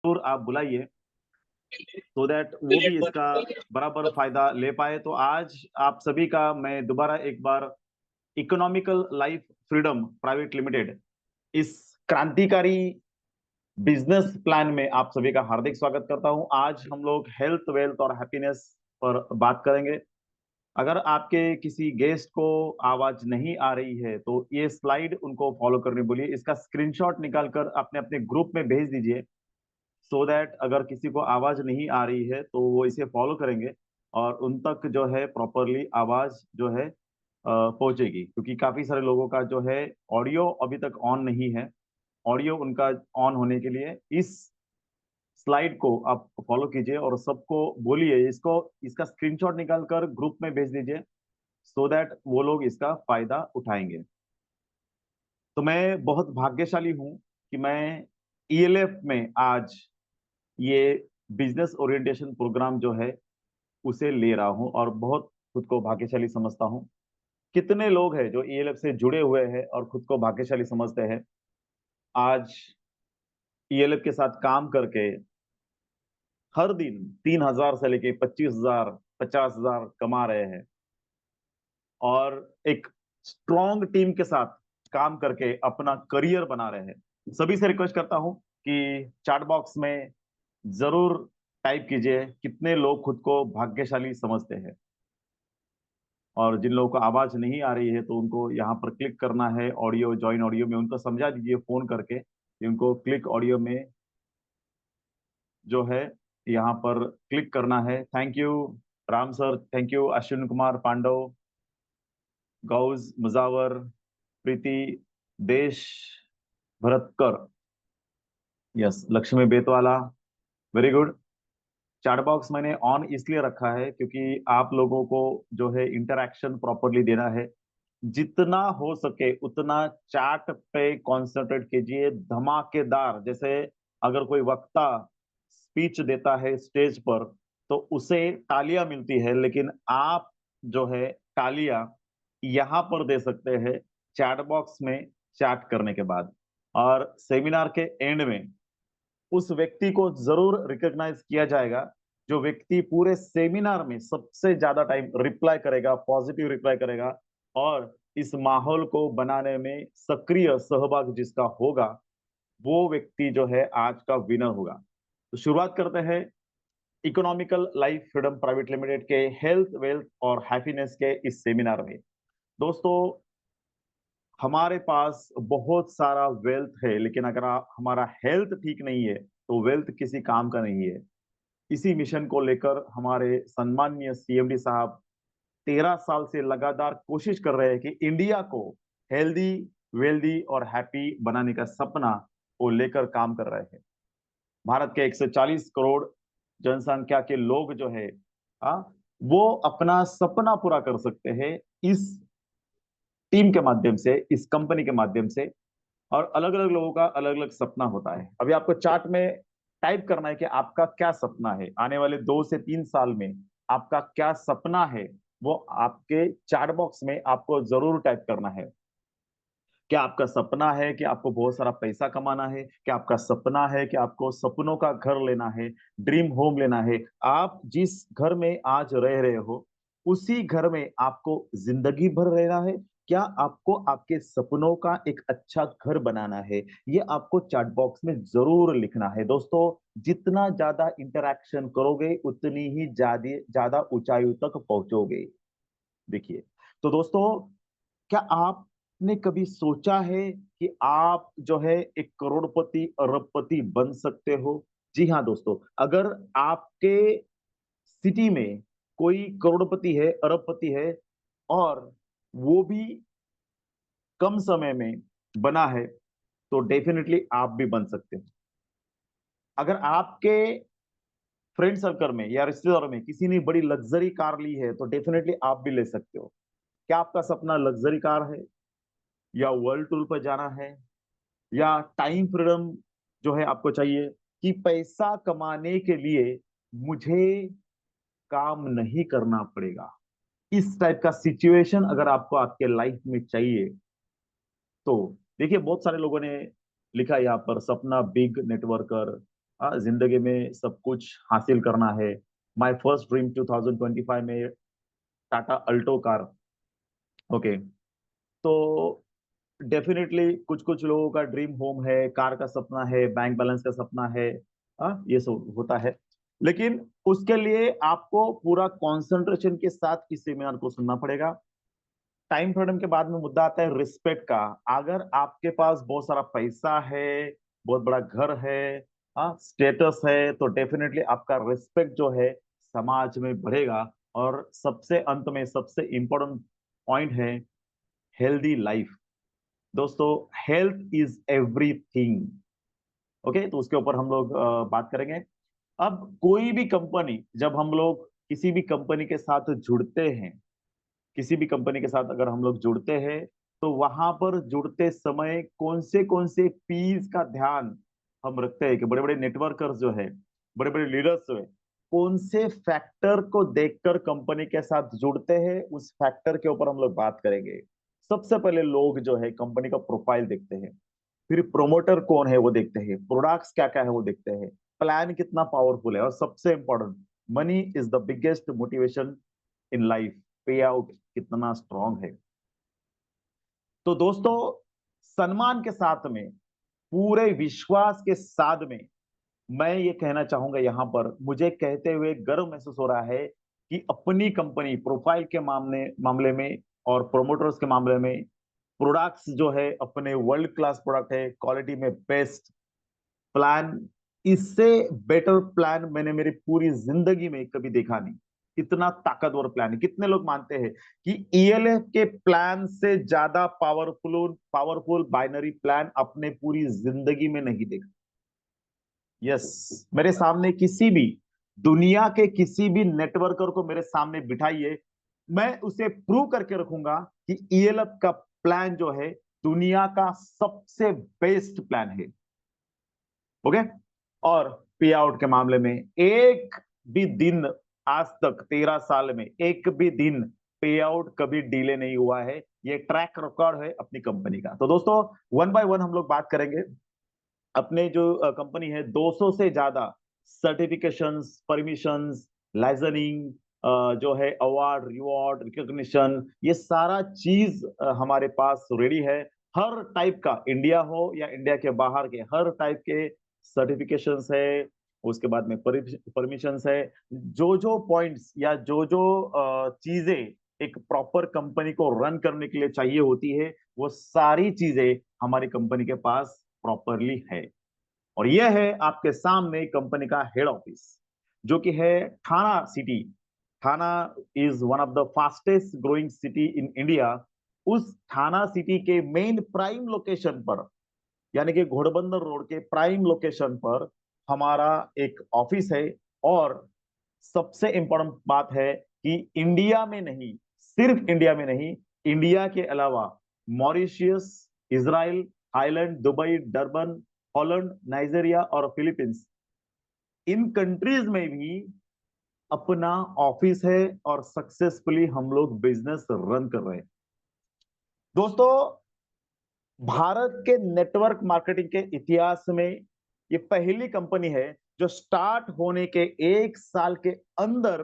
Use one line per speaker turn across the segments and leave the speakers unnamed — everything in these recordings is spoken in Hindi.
जरूर आप बुलाइए, सो दैट वो भी इसका बराबर फायदा ले पाए। तो आज आप सभी का मैं दोबारा एक बार economical life freedom private limited इस क्रांतिकारी बिजनेस प्लान में आप सभी का हार्दिक स्वागत करता हूं। आज हम लोग हेल्थ, वेल्थ और हैप्पीनेस पर बात करेंगे। अगर आपके किसी गेस्ट को आवाज नहीं आ रही है तो ये स्लाइड उनको फॉलो करने बोलिए, इसका स्क्रीनशॉट निकालकर अपने अपने ग्रुप में भेज दीजिए, सो दैट अगर किसी को आवाज नहीं आ रही है तो वो इसे फॉलो करेंगे और उन तक जो है प्रॉपरली आवाज जो है पहुंचेगी। क्योंकि काफी सारे लोगों का जो है ऑडियो अभी तक ऑन नहीं है। ऑडियो उनका ऑन होने के लिए इस स्लाइड को आप फॉलो कीजिए और सबको बोलिए, इसको इसका स्क्रीनशॉट निकालकर ग्रुप में भेज दीजिए, सो दैट वो लोग इसका फायदा उठाएंगे। तो मैं बहुत भाग्यशाली हूं कि मैं ईएलएफ में आज ये बिजनेस ओरिएंटेशन प्रोग्राम जो है उसे ले रहा हूं और बहुत खुद को भाग्यशाली समझता हूं। कितने लोग हैं जो ईएलएफ से जुड़े हुए हैं और खुद को भाग्यशाली समझते हैं, आज ईएलएफ के साथ काम करके हर दिन 3,000 से लेके 25,000 50,000 कमा रहे हैं और एक स्ट्रॉन्ग टीम के साथ काम करके अपना करियर बना रहे हैं। सभी से रिक्वेस्ट करता हूं कि चैट बॉक्स में जरूर टाइप कीजिए कितने लोग खुद को भाग्यशाली समझते हैं। और जिन लोगों को आवाज नहीं आ रही है तो उनको यहाँ पर क्लिक करना है, ऑडियो ज्वाइन ऑडियो में उनको समझा दीजिए फोन करके कि उनको क्लिक ऑडियो में जो है यहाँ पर क्लिक करना है। Thank you Ram sir, thank you Ashwin Kumar Pandav, Gauj Mujawar, Preeti, Desh Bharatkar, yes Lakshmi Betwala, very good. Chat box मैंने ऑन इसलिए रखा है क्योंकि आप लोगों को जो है इंटरैक्शन प्रॉपरली देना है। जितना हो सके उतना चैट पे कंसंट्रेट कीजिए, धमाकेदार। जैसे अगर कोई वक्ता स्पीच देता है स्टेज पर तो उसे तालियां मिलती है, लेकिन आप जो है तालियां यहाँ पर दे सकते हैं चैट बॉक्स में चैट करने के बाद। और सेमिनार के एंड में उस व्यक्ति को जरूर रिकॉग्नाइज किया जाएगा जो व्यक्ति पूरे सेमिनार में सबसे ज्यादा टाइम रिप्लाई करेगा, पॉजिटिव रिप्लाई करेगा और इस माहौल को बनाने में सक्रिय सहभाग जिसका होगा वो व्यक्ति जो है आज का विनर होगा। तो शुरुआत करते हैं economical life freedom private limited के हेल्थ, वेल्थ और हैप्पीनेस के इस सेमिनार में। दोस्तों, हमारे पास बहुत सारा वेल्थ है, लेकिन अगर हमारा हेल्थ ठीक नहीं है तो वेल्थ किसी काम का नहीं है। इसी मिशन को लेकर हमारे सम्माननीय सीएमडी साहब 13 साल से लगातार कोशिश कर रहे हैं कि इंडिया को हेल्दी, वेल्दी और हैप्पी बनाने का सपना को लेकर काम कर रहे हैं। भारत के 140 करोड़ जनसंख्या के लोग जो है आ, वो अपना सपना पूरा कर सकते हैं इस टीम के माध्यम से, इस कंपनी के माध्यम से। और अलग अलग लोगों का अलग अलग सपना होता है। अभी आपको चार्ट में टाइप करना है कि आपका क्या सपना है आने वाले 2 से 3 साल में, आपका क्या सपना है वो आपके चैट बॉक्स में आपको जरूर टाइप करना है। क्या आपका सपना है कि आपको बहुत सारा पैसा कमाना है? क्या आपका सपना है कि आपको सपनों का घर लेना है, ड्रीम होम लेना है? आप जिस घर में आज रह रहे हो उसी घर में आपको जिंदगी भर रहना है? क्या आपको आपके सपनों का एक अच्छा घर बनाना है? ये आपको चैट बॉक्स में जरूर लिखना है। दोस्तों, जितना ज्यादा इंटरैक्शन करोगे उतनी ही ज्यादा ज्यादा ऊंचाइयों तक पहुंचोगे। देखिए, तो दोस्तों, क्या आपने कभी सोचा है कि आप जो है एक करोड़पति, अरबपति बन सकते हो? जी हाँ दोस्तों, अगर आपके सिटी में कोई करोड़पति है, अरबपति है और वो भी कम समय में बना है तो डेफिनेटली आप भी बन सकते हो। अगर आपके फ्रेंड सर्कल में या रिश्तेदारों में किसी ने बड़ी लग्जरी कार ली है तो डेफिनेटली आप भी ले सकते हो। क्या आपका सपना लग्जरी कार है, या वर्ल्ड टूर पर जाना है, या टाइम फ्रीडम जो है आपको चाहिए कि पैसा कमाने के लिए मुझे काम नहीं करना पड़ेगा? इस टाइप का सिचुएशन अगर आपको आपके लाइफ में चाहिए तो देखिए, बहुत सारे लोगों ने लिखा है यहाँ पर, सपना बिग नेटवर्कर, जिंदगी में सब कुछ हासिल करना है। माय फर्स्ट ड्रीम 2025 में टाटा अल्टो कार। ओके, तो डेफिनेटली कुछ कुछ लोगों का ड्रीम होम है, कार का सपना है, बैंक बैलेंस का सपना है। ये सब होता है, लेकिन उसके लिए आपको पूरा कंसंट्रेशन के साथ इस सेमिनार को सुनना पड़ेगा। टाइम फ्रीडम के बाद में मुद्दा आता है रिस्पेक्ट का। अगर आपके पास बहुत सारा पैसा है, बहुत बड़ा घर है, स्टेटस है, तो डेफिनेटली आपका रिस्पेक्ट जो है समाज में बढ़ेगा। और सबसे अंत में सबसे इंपॉर्टेंट पॉइंट है हेल्दी लाइफ। दोस्तों, हेल्थ इज एवरीथिंग। ओके, तो उसके ऊपर हम लोग बात करेंगे। अब कोई भी कंपनी, जब हम लोग किसी भी कंपनी के साथ जुड़ते हैं, किसी भी कंपनी के साथ अगर हम लोग जुड़ते हैं, तो वहां पर जुड़ते समय कौन से पीस का ध्यान हम रखते हैं कि बड़े बड़े नेटवर्कर्स जो है, बड़े बड़े लीडर्स जो है, कौन से फैक्टर को देखकर कंपनी के साथ जुड़ते हैं, उस फैक्टर के ऊपर हम लोग बात करेंगे। सबसे पहले लोग जो है कंपनी का प्रोफाइल देखते हैं, फिर प्रोमोटर कौन है वो देखते हैं, प्रोडक्ट्स क्या क्या है वो देखते हैं, प्लान कितना पावरफुल है, और सबसे important, money is the biggest motivation in life, पे आउट कितना स्ट्रांग है। तो दोस्तों, सम्मान के साथ में, पूरे विश्वास के साथ में, मैं ये कहना चाहूंगा यहां पर, मुझे कहते हुए गर्व महसूस हो रहा है कि अपनी कंपनी प्रोफाइल के मामले मामले में और प्रोमोटर्स के मामले में, प्रोडक्ट्स जो है अपने वर्ल्ड क्लास प्रोडक्ट है, क्वालिटी में बेस्ट, प्लान, इससे बेटर प्लान मैंने मेरी पूरी जिंदगी में कभी देखा नहीं। इतना ताकतवर प्लान है। कितने लोग मानते हैं कि ईएलएफ के प्लान से ज्यादा पावरफुल पावरफुल बाइनरी प्लान अपने पूरी जिंदगी में नहीं देखा। यस, मेरे सामने किसी भी, दुनिया के किसी भी नेटवर्कर को मेरे सामने बिठाइए, मैं उसे प्रूव करके रखूंगा कि ईएलएफ का प्लान जो है दुनिया का सबसे बेस्ट प्लान है। ओके, और पे आउट के मामले में एक भी दिन, आज तक 13 साल में एक भी दिन पे आउट कभी डिले नहीं हुआ है। ये ट्रैक रिकॉर्ड है अपनी कंपनी का। तो दोस्तों, वन बाय वन हम लोग बात करेंगे। अपने जो कंपनी है, 200 से ज्यादा सर्टिफिकेशंस, परमिशंस, लाइसेंसिंग, जो है अवार्ड, रिवॉर्ड, रिकॉग्निशन, ये सारा चीज हमारे पास रेडी है। हर टाइप का, इंडिया हो या इंडिया के बाहर के, हर टाइप के सर्टिफिकेशंस है। उसके बाद में परमिशंस है। जो जो पॉइंट्स या जो जो चीजें एक प्रॉपर कंपनी को रन करने के लिए चाहिए होती है, वो सारी चीजें हमारी कंपनी के पास प्रॉपरली है। और यह है आपके सामने कंपनी का हेड ऑफिस, जो कि है थाना सिटी। थाना is one of the fastest growing city in India. उस थाना सिटी के मेन प्राइम लोकेशन पर, यानी कि घोड़बंदर रोड के प्राइम लोकेशन पर हमारा एक ऑफिस है। और सबसे इंपॉर्टेंट बात है कि इंडिया में नहीं, सिर्फ इंडिया में नहीं, इंडिया के अलावा Mauritius, Israel, Thailand, Dubai, Durban, Holland, Nigeria और फिलीपींस, इन कंट्रीज में भी अपना ऑफिस है और सक्सेसफुली हम लोग बिजनेस रन कर रहे हैं। दोस्तों, भारत के नेटवर्क मार्केटिंग के इतिहास में ये पहली कंपनी है जो स्टार्ट होने के 1 साल के अंदर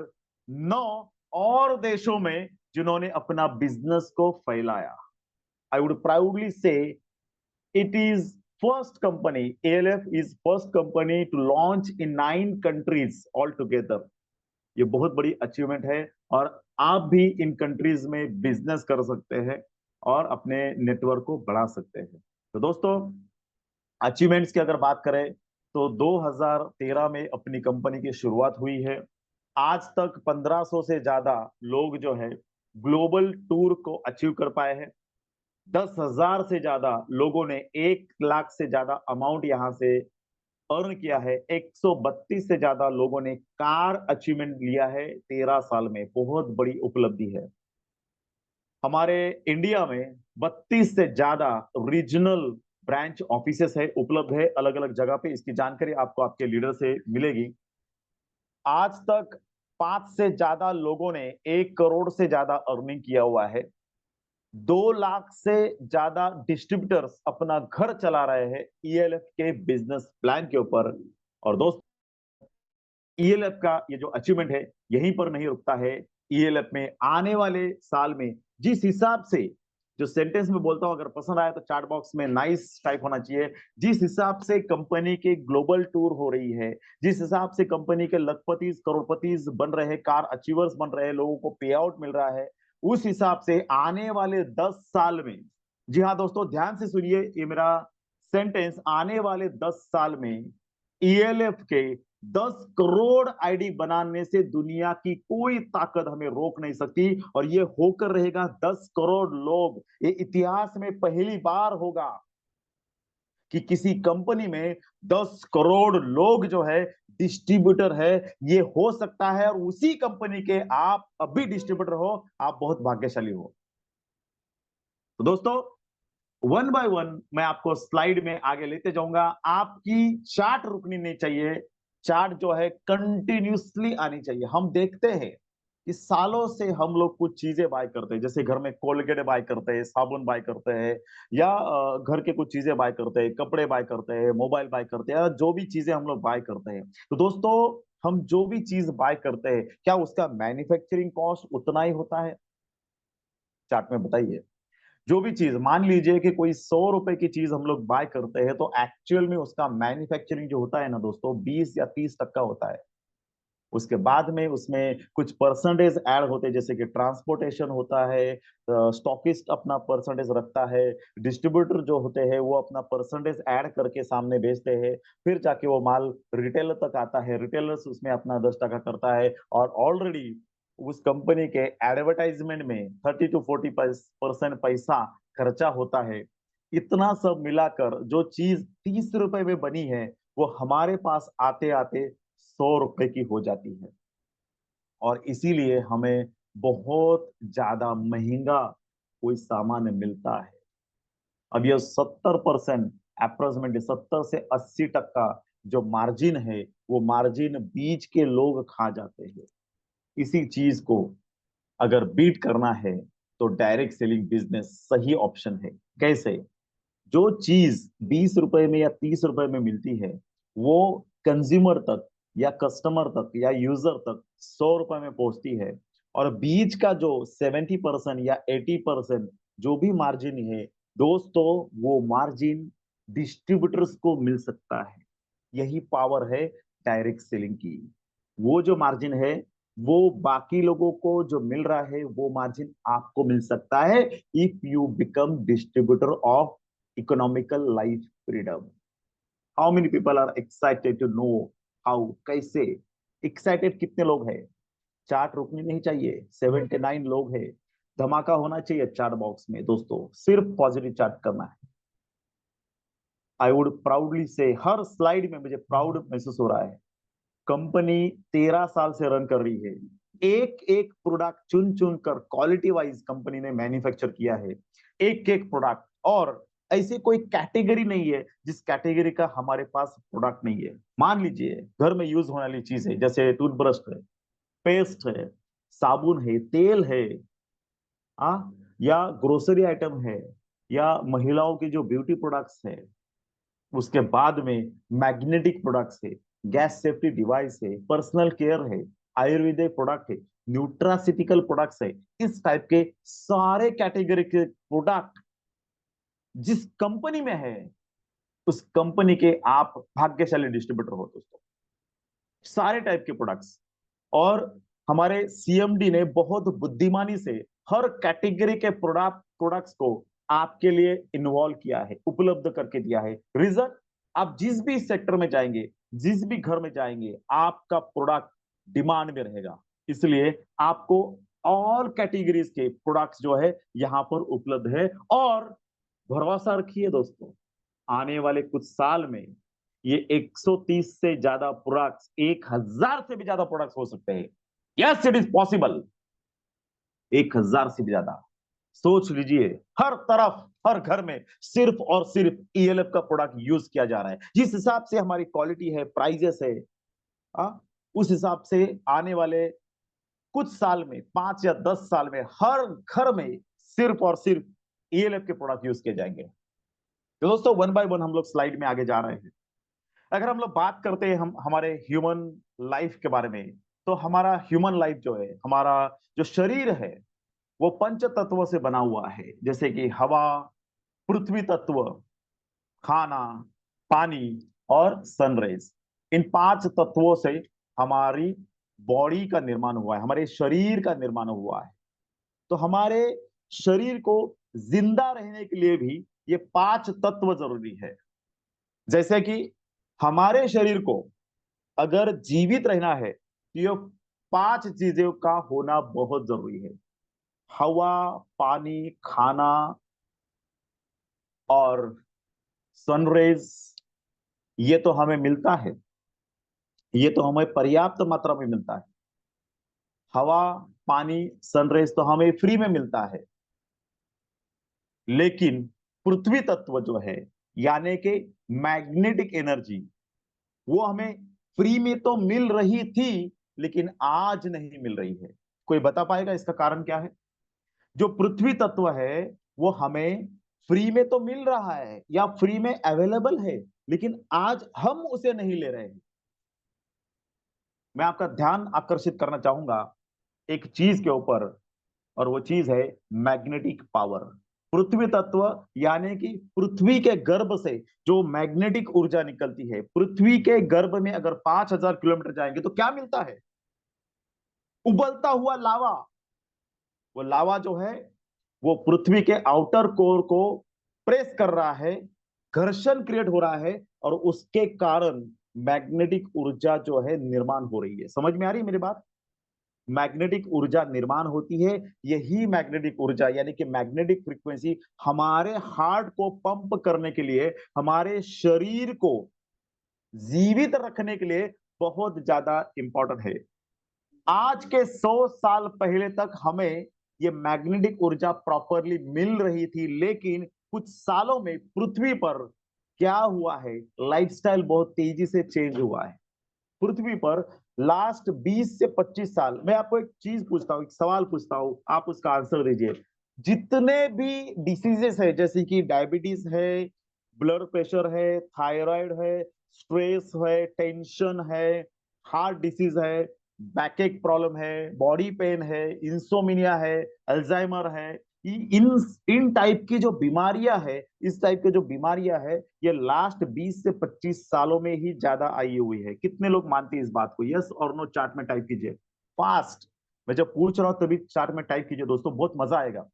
9 और देशों में जिन्होंने अपना बिजनेस को फैलाया। आई वुड प्राउडली से it is first company, ALF is first company to launch in 9 countries altogether। ये बहुत बड़ी अचीवमेंट है, और आप भी इन कंट्रीज में बिजनेस कर सकते हैं और अपने नेटवर्क को बढ़ा सकते हैं। तो दोस्तों, अचीवमेंट्स की अगर बात करें, तो 2013 में अपनी कंपनी की शुरुआत हुई है। आज तक 1500 से ज्यादा लोग जो है ग्लोबल टूर को अचीव कर पाए हैं। 10,000 से ज्यादा लोगों ने 1 लाख से ज्यादा अमाउंट यहां से अर्न किया है। 132 से ज्यादा लोगों ने कार अचीवमेंट लिया है 13 साल में। बहुत बड़ी उपलब्धि है। हमारे इंडिया में 32 से ज्यादा रीजनल ब्रांच ऑफिसेस है, उपलब्ध है अलग अलग जगह पे। इसकी जानकारी आपको आपके लीडर से मिलेगी। आज तक 5 से ज्यादा लोगों ने 1 करोड़ से ज्यादा अर्निंग किया हुआ है। 2 लाख से ज्यादा डिस्ट्रीब्यूटर्स अपना घर चला रहे हैं ईएलएफ के बिजनेस प्लान के ऊपर। और दोस्त, ईएलएफ का ये जो अचीवमेंट है यहीं पर नहीं रुकता है। ईएलएफ में आने वाले साल में जिस हिसाब से, जो सेंटेंस में बोलता हूं, अगर पसंद आया तो चैट बॉक्स में नाइस टाइप होना चाहिए, जिस हिसाब से कंपनी के ग्लोबल टूर हो रही है, जिस हिसाब से कंपनी के लखपतिस करोड़पतिस बन रहे हैं, कार अचीवर्स बन रहे हैं, लोगों को पे आउट मिल रहा है, उस हिसाब से आने वाले 10 साल में, जी हाँ दोस्तों ध्यान से सुनिए ये मेरा सेंटेंस, आने वाले 10 साल में ईएलएफ के 10 करोड़ आईडी बनाने से दुनिया की कोई ताकत हमें रोक नहीं सकती, और ये होकर रहेगा 10 करोड़ लोग। ये इतिहास में पहली बार होगा कि किसी कंपनी में 10 करोड़ लोग जो है डिस्ट्रीब्यूटर है। ये हो सकता है, और उसी कंपनी के आप अभी डिस्ट्रीब्यूटर हो, आप बहुत भाग्यशाली हो। तो दोस्तों, वन बाय वन मैं आपको स्लाइड में आगे लेते जाऊंगा। आपकी चार्ट रुकनी नहीं चाहिए, चार्ट जो है कंटिन्यूसली आनी चाहिए। हम देखते हैं कि सालों से हम लोग कुछ चीजें बाय करते हैं, जैसे घर में कोलगेट बाय करते हैं, साबुन बाय करते हैं, या घर के कुछ चीजें बाय करते हैं, कपड़े बाय करते हैं, मोबाइल बाय करते हैं, जो भी चीजें हम लोग बाय करते हैं। तो दोस्तों, हम जो भी चीज बाय करते हैं, क्या उसका मैन्युफैक्चरिंग कॉस्ट उतना ही होता है? चार्ट में बताइए। जो भी चीज, मान लीजिए कि कोई 100 रुपए की चीज हम लोग बाय करते हैं, तो एक्चुअल में उसका मैन्युफैक्चरिंग जो होता है ना दोस्तों, 20 या 30% होता है। उसके बाद में उसमें कुछ परसेंटेज ऐड होते हैं, जैसे कि ट्रांसपोर्टेशन होता है, स्टॉकिस्ट अपना परसेंटेज रखता है, डिस्ट्रीब्यूटर जो होते हैं वो अपना परसेंटेज ऐड करके सामने बेचते हैं, फिर जाके वो माल रिटेलर तक आता है, रिटेलर्स उसमें अपना 10% करता है, और ऑलरेडी उस कंपनी के एडवर्टाइजमेंट में 30 to 40% पैसा खर्चा होता है। इतना सब मिलाकर जो चीज 30 रुपए में बनी है, वो हमारे पास आते आते 100 रुपए की हो जाती है, और इसीलिए हमें बहुत ज्यादा महंगा कोई सामान मिलता है। अब यह 70%, अप्रोक्सीमेटली 70 से 80% जो मार्जिन है, वो मार्जिन बीच के लोग खा जाते हैं। इसी चीज को अगर बीट करना है, तो डायरेक्ट सेलिंग बिजनेस सही ऑप्शन है। कैसे? जो चीज 20 रुपए में या 30 रुपए में मिलती है, वो कंज्यूमर तक या कस्टमर तक या यूजर तक 100 रुपए में पहुंचती है, और बीच का जो 70% या 80% जो भी मार्जिन है दोस्तों, वो मार्जिन डिस्ट्रीब्यूटर्स को मिल सकता है। यही पावर है डायरेक्ट सेलिंग की। वो जो मार्जिन है, वो बाकी लोगों को जो मिल रहा है, वो मार्जिन आपको मिल सकता है, if you become distributor of economical life freedom. How many people are excited to know how? कैसे एक्साइटेड कितने लोग हैं? चार्ट रुकनी नहीं चाहिए, 79 लोग हैं। धमाका होना चाहिए चार्ट बॉक्स में दोस्तों, सिर्फ पॉजिटिव चार्ट करना है। आई वुड प्राउडली से, हर स्लाइड में मुझे प्राउड महसूस हो रहा है। कंपनी 13 साल से रन कर रही है, एक एक प्रोडक्ट चुन चुन कर क्वालिटी वाइज कंपनी ने मैन्युफैक्चर किया है, एक एक प्रोडक्ट। और ऐसी कोई कैटेगरी नहीं है जिस कैटेगरी का हमारे पास प्रोडक्ट नहीं है। मान लीजिए घर में यूज होने वाली चीज है, जैसे टूथब्रश है, पेस्ट है, साबुन है, तेल है, आ या ग्रोसरी आइटम है, या महिलाओं की जो ब्यूटी प्रोडक्ट्स है, उसके बाद में मैग्नेटिक प्रोडक्ट्स है, गैस सेफ्टी डिवाइस है, पर्सनल केयर है, आयुर्वेदिक प्रोडक्ट है, न्यूट्रासिटिकल प्रोडक्ट्स है। इस टाइप के सारे कैटेगरी के प्रोडक्ट जिस कंपनी में है, उस कंपनी के आप भाग्यशाली डिस्ट्रीब्यूटर हो दोस्तों। सारे टाइप के प्रोडक्ट्स, और हमारे सीएमडी ने बहुत बुद्धिमानी से हर कैटेगरी के प्रोडक्ट्स को आपके लिए इन्वॉल्व किया है, उपलब्ध करके दिया है। रीजन, आप जिस भी सेक्टर में जाएंगे, जिस भी घर में जाएंगे, आपका प्रोडक्ट डिमांड में रहेगा। इसलिए आपको ऑल कैटेगरीज के प्रोडक्ट्स जो है यहां पर उपलब्ध है। और भरोसा रखिए दोस्तों, आने वाले कुछ साल में ये 130 से ज्यादा प्रोडक्ट्स, 1000 से भी ज्यादा प्रोडक्ट्स हो सकते हैं। Yes, it is possible. 1000 से भी ज्यादा। सोच लीजिए, हर तरफ, हर घर में सिर्फ और सिर्फ ईएलएफ का प्रोडक्ट यूज किया जा रहा है। जिस हिसाब से हमारी क्वालिटी है, प्राइजेस है, आ, उस हिसाब से आने वाले कुछ साल में, 5 या 10 साल में, हर घर में सिर्फ और सिर्फ ईएलएफ के प्रोडक्ट यूज किए जाएंगे। तो दोस्तों, वन बाय वन हम लोग स्लाइड में आगे जा रहे हैं। अगर हम लोग बात करते हैं हम हमारे ह्यूमन लाइफ के बारे में, तो हमारा ह्यूमन लाइफ जो है, हमारा जो शरीर है, वो पंच तत्वों से बना हुआ है, जैसे कि हवा, पृथ्वी तत्व, खाना, पानी और सनराइज। इन पांच तत्वों से हमारी बॉडी का निर्माण हुआ है, हमारे शरीर का निर्माण हुआ है। तो हमारे शरीर को जिंदा रहने के लिए भी ये पांच तत्व जरूरी है। जैसे कि हमारे शरीर को अगर जीवित रहना है तो ये पांच चीजों का होना बहुत जरूरी है। हवा, पानी, खाना और सनरेज, ये तो हमें मिलता है, ये तो हमें पर्याप्त मात्रा में मिलता है। हवा, पानी, सनरेज तो हमें फ्री में मिलता है। लेकिन पृथ्वी तत्व जो है, यानी कि मैग्नेटिक एनर्जी, वो हमें फ्री में तो मिल रही थी, लेकिन आज नहीं मिल रही है। कोई बता पाएगा इसका कारण क्या है? जो पृथ्वी तत्व है वो हमें फ्री में तो मिल रहा है या फ्री में अवेलेबल है, लेकिन आज हम उसे नहीं ले रहे हैं। मैं आपका ध्यान आकर्षित करना चाहूंगा एक चीज के ऊपर, और वो चीज है मैग्नेटिक पावर। पृथ्वी तत्व यानी कि पृथ्वी के गर्भ से जो मैग्नेटिक ऊर्जा निकलती है, पृथ्वी के गर्भ में अगर 5,000 किलोमीटर जाएंगे तो क्या मिलता है? उबलता हुआ लावा। वो लावा जो है वो पृथ्वी के आउटर कोर को प्रेस कर रहा है, घर्षण क्रिएट हो रहा है, और उसके कारण मैग्नेटिक ऊर्जा जो है निर्माण हो रही है। समझ में आ रही है मेरी बात? मैग्नेटिक ऊर्जा निर्माण होती है। यही मैग्नेटिक ऊर्जा यानी कि मैग्नेटिक फ्रीक्वेंसी हमारे हार्ट को पंप करने के लिए, हमारे शरीर को जीवित रखने के लिए बहुत ज्यादा इंपॉर्टेंट है। आज के 100 साल पहले तक हमें ये मैग्नेटिक ऊर्जा प्रॉपरली मिल रही थी, लेकिन कुछ सालों में पृथ्वी पर क्या हुआ है, लाइफस्टाइल बहुत तेजी से चेंज हुआ है। पृथ्वी पर लास्ट 20 से 25 साल, मैं आपको एक चीज पूछता हूं, एक सवाल पूछता हूं, आप उसका आंसर दीजिए। जितने भी डिसीजेस है, जैसे कि डायबिटीज है, ब्लड प्रेशर है, थायराइड है, स्ट्रेस है, टेंशन है, हार्ट डिसीज है, बैकएक प्रॉब्लम है, बॉडी पेन है, इंसोमिनिया है, अल्जाइमर है, इन इन टाइप की जो बीमारियां है, इस टाइप के जो बीमारियां है, ये लास्ट 20 से 25 सालों में ही ज्यादा आई हुई है। कितने लोग मानते हैं इस बात को? यस और नो चार्ट में टाइप कीजिए फास्ट। मैं जब पूछ रहा हूं तभी चार्ट में टाइप कीजिए दोस्तों, बहुत मजा आएगा।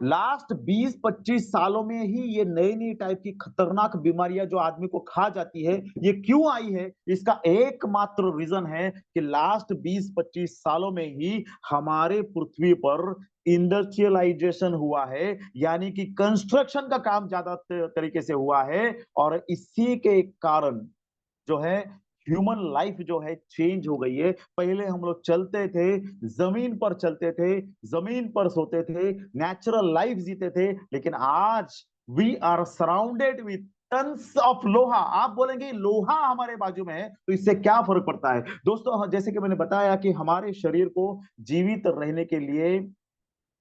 लास्ट 20-25 सालों में ही ये नई नई टाइप की खतरनाक बीमारियां जो आदमी को खा जाती है, ये क्यों आई है? इसका एकमात्र रीजन है कि लास्ट 20-25 सालों में ही हमारे पृथ्वी पर इंडस्ट्रियलाइजेशन हुआ है, यानी कि कंस्ट्रक्शन का काम ज्यादा तरीके से हुआ है, और इसी के कारण जो है ह्यूमन लाइफ जो है चेंज हो गई है। पहले हम लोग चलते थे, जमीन पर चलते थे, जमीन पर सोते थे, नेचुरल लाइफ जीते थे, लेकिन आज we are surrounded with tons of लोहा। आप बोलेंगे लोहा हमारे बाजू में है, तो इससे क्या फर्क पड़ता है दोस्तों? जैसे कि मैंने बताया कि हमारे शरीर को जीवित रहने के लिए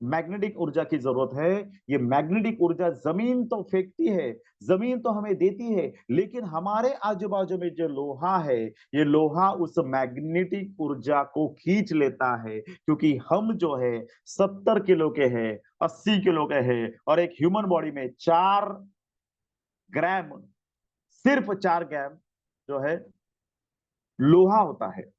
मैग्नेटिक ऊर्जा की जरूरत है। ये मैग्नेटिक ऊर्जा जमीन तो फेंकती है, जमीन तो हमें देती है, लेकिन हमारे आजू बाजू में जो लोहा है, ये लोहा उस मैग्नेटिक ऊर्जा को खींच लेता है, क्योंकि हम जो है 70 किलो के हैं, 80 किलो के हैं, और एक ह्यूमन बॉडी में 4 ग्राम, सिर्फ 4 ग्राम जो है लोहा होता है,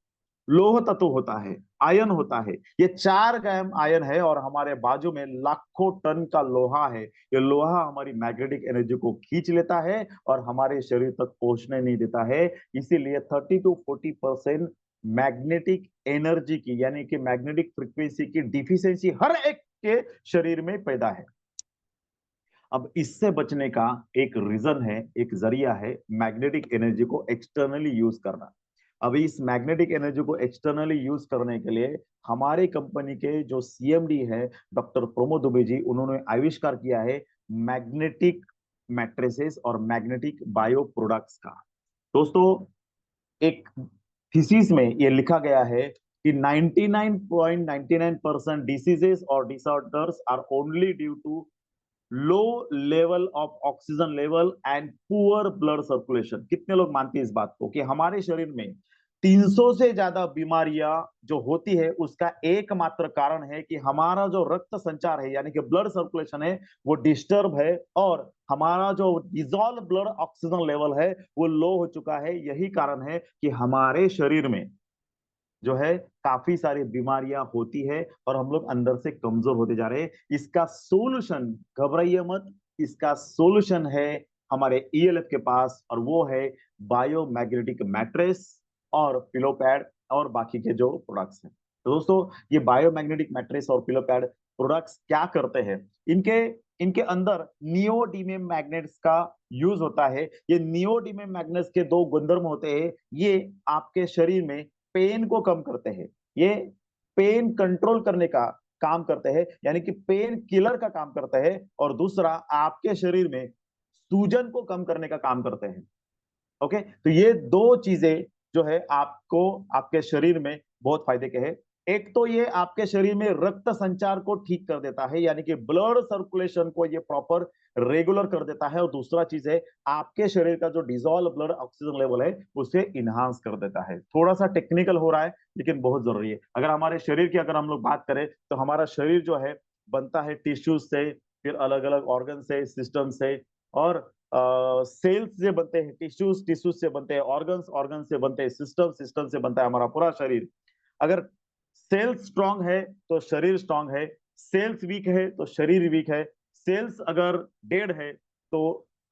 लोह तत्व होता है, आयन होता है। ये 4 ग्राम आयन है, और हमारे बाजू में लाखों टन का लोहा है। ये लोहा हमारी मैग्नेटिक एनर्जी को खींच लेता है और हमारे शरीर तक पहुंचने नहीं देता है। इसीलिए 30 to 40% मैग्नेटिक एनर्जी की, यानी कि मैग्नेटिक फ्रीक्वेंसी की डिफिशियंसी हर एक के शरीर में पैदा है। अब इससे बचने का एक रीजन है, एक जरिया है, मैग्नेटिक एनर्जी को एक्सटर्नली यूज करना। अब इस मैग्नेटिक एनर्जी को एक्सटर्नली यूज करने के लिए हमारे कंपनी के जो सीएमडी है डॉक्टर प्रमोद दुबे जी, उन्होंने आविष्कार किया है मैग्नेटिक मैट्रिसेस और मैग्नेटिक बायो प्रोडक्ट्स का। दोस्तों, एक थीसिस में ये लिखा गया है कि 99.99% डिसीजेस और disorders are only due to low level of oxygen level and poor blood circulation. कितने लोग मानते हैं इस बात को कि हमारे शरीर में 300 से ज्यादा बीमारियां जो होती है उसका एकमात्र कारण है कि हमारा जो रक्त संचार है यानी कि ब्लड सर्कुलेशन है वो डिस्टर्ब है, और हमारा जो डिजॉल्व ब्लड ऑक्सीजन लेवल है वो लो हो चुका है। यही कारण है कि हमारे शरीर में जो है काफी सारी बीमारियां होती है और हम लोग अंदर से कमजोर होते जा रहे हैं। इसका सोल्यूशन, घबराइए मत, इसका सोल्यूशन है हमारे ईएलएफ के पास, और वो है बायोमैग्नेटिक मैट्रेस और पिलो पैड और बाकी के जो प्रोडक्ट्स हैं। तो दोस्तों, ये बायोमैग्नेटिक मैट्रेस और पिलो पैड प्रोडक्ट्स क्या करते हैं? इनके इनके अंदर नियोडीमियम मैग्नेट्स का यूज होता है। ये नियोडीमियम मैग्नेट्स के दो गुणधर्म होते हैं। ये आपके शरीर में पेन को कम करते हैं, ये पेन कंट्रोल करने का काम करते हैं, यानी कि पेन किलर का काम करते हैं। और दूसरा, आपके शरीर में सूजन को कम करने का काम करते हैं। ओके, तो ये दो चीजें जो है आपको आपके शरीर में बहुत फायदे के हैं। एक तो ये आपके शरीर में रक्त संचार को ठीक कर देता है, यानी कि ब्लड सर्कुलेशन को ये प्रॉपर रेगुलर कर देता है। और दूसरा चीज है, आपके शरीर का जो डिजॉल्व ब्लड ऑक्सीजन लेवल है उसे इनहांस कर देता है। थोड़ा सा टेक्निकल हो रहा है लेकिन बहुत जरूरी है। अगर हमारे शरीर की अगर हम लोग बात करें तो हमारा शरीर जो है बनता है टिश्यूज से, फिर अलग अलग ऑर्गन से, सिस्टम से, और सेल्स से बनते हैं टिश्यूज, टिश्यूज से बनते हैं ऑर्गन्स, ऑर्गन से बनते हैं सिस्टम, सिस्टम से बनता है हमारा पूरा शरीर। अगर सेल्स स्ट्रांग है तो शरीर स्ट्रांग है, सेल्स वीक है तो शरीर वीक है, सेल्स अगर डेड है तो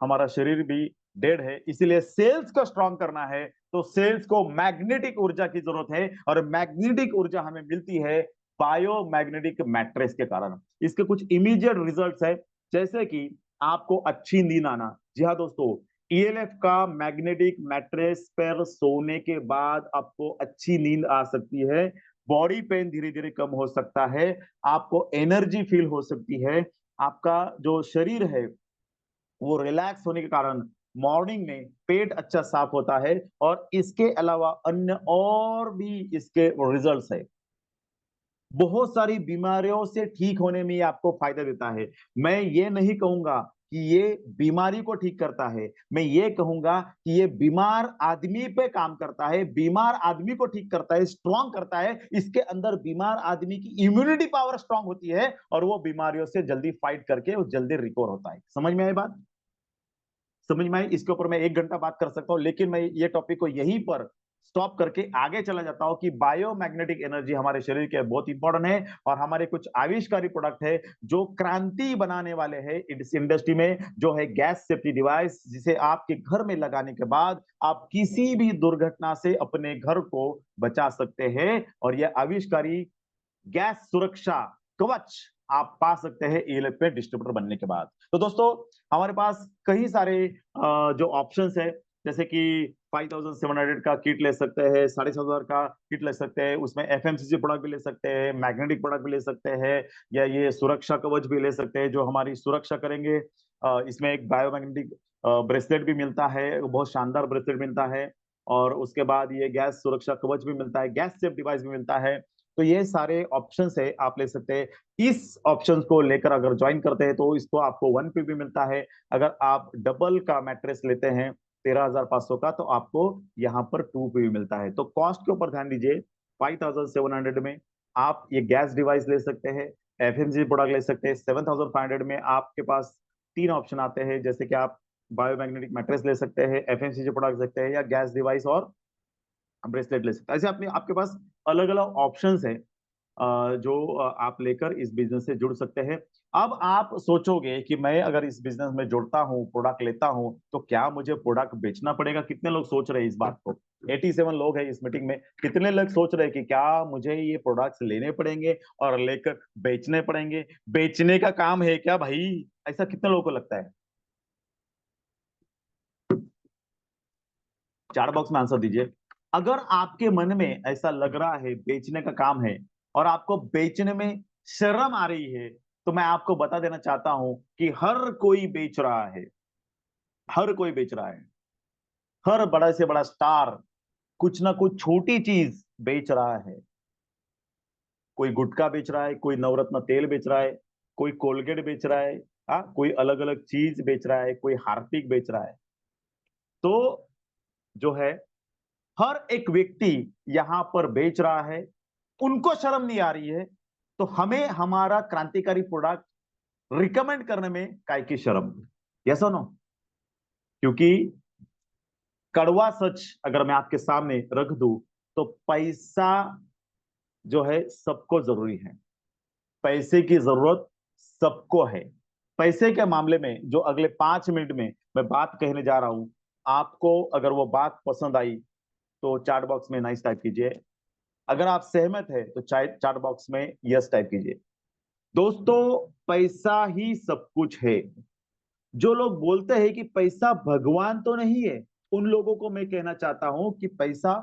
हमारा शरीर भी डेड है। इसीलिए सेल्स को स्ट्रांग करना है तो सेल्स को मैग्नेटिक ऊर्जा की जरूरत है, और मैग्नेटिक ऊर्जा हमें मिलती है बायोमैग्नेटिक मैट्रेस के कारण। इसके कुछ इमीडिएट रिजल्ट्स है, जैसे कि आपको अच्छी नींद आना। जी हाँ दोस्तों, ईएलएफ का मैग्नेटिक मैट्रेस पर सोने के बाद आपको अच्छी नींद आ सकती है, बॉडी पेन धीरे धीरे कम हो सकता है, आपको एनर्जी फील हो सकती है, आपका जो शरीर है वो रिलैक्स होने के कारण मॉर्निंग में पेट अच्छा साफ होता है। और इसके अलावा अन्य और भी इसके रिजल्ट्स है। बहुत सारी बीमारियों से ठीक होने में ये आपको फायदा देता है। मैं ये नहीं कहूंगा कि ये बीमारी को ठीक करता है, मैं ये कहूंगा कि ये बीमार आदमी पे काम करता है, बीमार आदमी को ठीक करता है, स्ट्रांग करता है। इसके अंदर बीमार आदमी की इम्यूनिटी पावर स्ट्रांग होती है और वो बीमारियों से जल्दी फाइट करके वो जल्दी रिकवर होता है। समझ में आई बात? समझ में आई? इसके ऊपर मैं 1 घंटा बात कर सकता हूँ, लेकिन मैं ये टॉपिक को यहीं पर स्टॉप करके आगे चला जाता हूं कि बायोमैग्नेटिक एनर्जी हमारे शरीर के बहुत इंपॉर्टेंट है, और हमारे कुछ आविष्कारी प्रोडक्ट है जो क्रांति बनाने वाले हैं इस इंडस्ट्री में, जो है गैस सेफ्टी डिवाइस, जिसे आपके घर में लगाने के बाद आप किसी भी दुर्घटना से अपने घर को बचा सकते हैं। और यह आविष्कारी गैस सुरक्षा कवच आप पा सकते हैं ईएलएफ में डिस्ट्रीब्यूटर बनने के बाद। तो दोस्तों, हमारे पास कई सारे जो ऑप्शंस है, जैसे कि 5700 का किट ले सकते हैं, 7500 का किट ले सकते हैं, उसमें एफएमसीजी प्रोडक्ट भी ले सकते हैं, मैग्नेटिक प्रोडक्ट भी ले सकते हैं, या ये सुरक्षा कवच भी ले सकते हैं जो हमारी सुरक्षा करेंगे। इसमें एक बायोमैग्नेटिक ब्रेसलेट भी मिलता है, बहुत शानदार ब्रेसलेट मिलता है। और उसके बाद ये गैस सुरक्षा कवच भी मिलता है, गैस सेफ डिवाइस भी मिलता है। तो ये सारे ऑप्शंस है, आप ले सकते हैं। इस ऑप्शंस को लेकर अगर ज्वाइन करते हैं तो इसको आपको 1 पे भी मिलता है। अगर आप डबल का मैट्रेस लेते हैं 13,500 का, तो आपको यहाँ पर 2 पे भी मिलता है। तो कॉस्ट के ऊपर ध्यान दीजिए। 5,700 में आप ये गैस डिवाइस ले सकते हैं, एफएमजी प्रोडक्ट ले सकते हैं। 7,500 में आपके पास 3 ऑप्शन आते हैं, जैसे कि आप बायोमैग्नेटिक मैट्रेस ले सकते हैं, एफएमसीजी प्रोडक्ट ले सकते हैं, या गैस डिवाइस और ब्रेसलेट ले सकते हैं। ऐसे अपने आपके पास अलग अलग ऑप्शंस है जो आप लेकर इस बिजनेस से जुड़ सकते हैं। अब आप सोचोगे कि मैं अगर इस बिजनेस में जुड़ता हूँ, प्रोडक्ट लेता हूँ, तो क्या मुझे प्रोडक्ट बेचना पड़ेगा? कितने लोग सोच रहे हैं इस बात को? 87 लोग हैं इस मीटिंग में। कितने लोग सोच रहे हैं कि क्या मुझे ये प्रोडक्ट्स लेने पड़ेंगे और लेकर बेचने पड़ेंगे? बेचने का काम है क्या भाई? ऐसा कितने लोगों को लगता है? चार बॉक्स में आंसर दीजिए। अगर आपके मन में ऐसा लग रहा है बेचने का काम है और आपको बेचने में शर्म आ रही है, तो मैं आपको बता देना चाहता हूं कि हर कोई बेच रहा है, हर कोई बेच रहा है। हर बड़ा से बड़ा स्टार कुछ ना कुछ छोटी चीज बेच रहा है। कोई गुटखा बेच रहा है, कोई नवरत्न तेल बेच रहा है, कोई कोलगेट बेच रहा है, कोई अलग अलग चीज बेच रहा है, कोई हार्पिक बेच रहा है, तो जो है हर एक व्यक्ति यहां पर बेच रहा है, उनको शर्म नहीं आ रही है, तो हमें हमारा क्रांतिकारी प्रोडक्ट रिकमेंड करने में काय की शर्म? यस और नो? क्योंकि कड़वा सच अगर मैं आपके सामने रख दूं, तो पैसा जो है सबको जरूरी है, पैसे की जरूरत सबको है। पैसे के मामले में जो अगले 5 मिनट में मैं बात कहने जा रहा हूं, आपको अगर वो बात पसंद आई तो चैट बॉक्स में नाइस टाइप कीजिए, अगर आप सहमत है तो चैट बॉक्स में यस टाइप कीजिए। दोस्तों, पैसा ही सब कुछ है। जो लोग बोलते हैं कि पैसा भगवान तो नहीं है, उन लोगों को मैं कहना चाहता हूं कि पैसा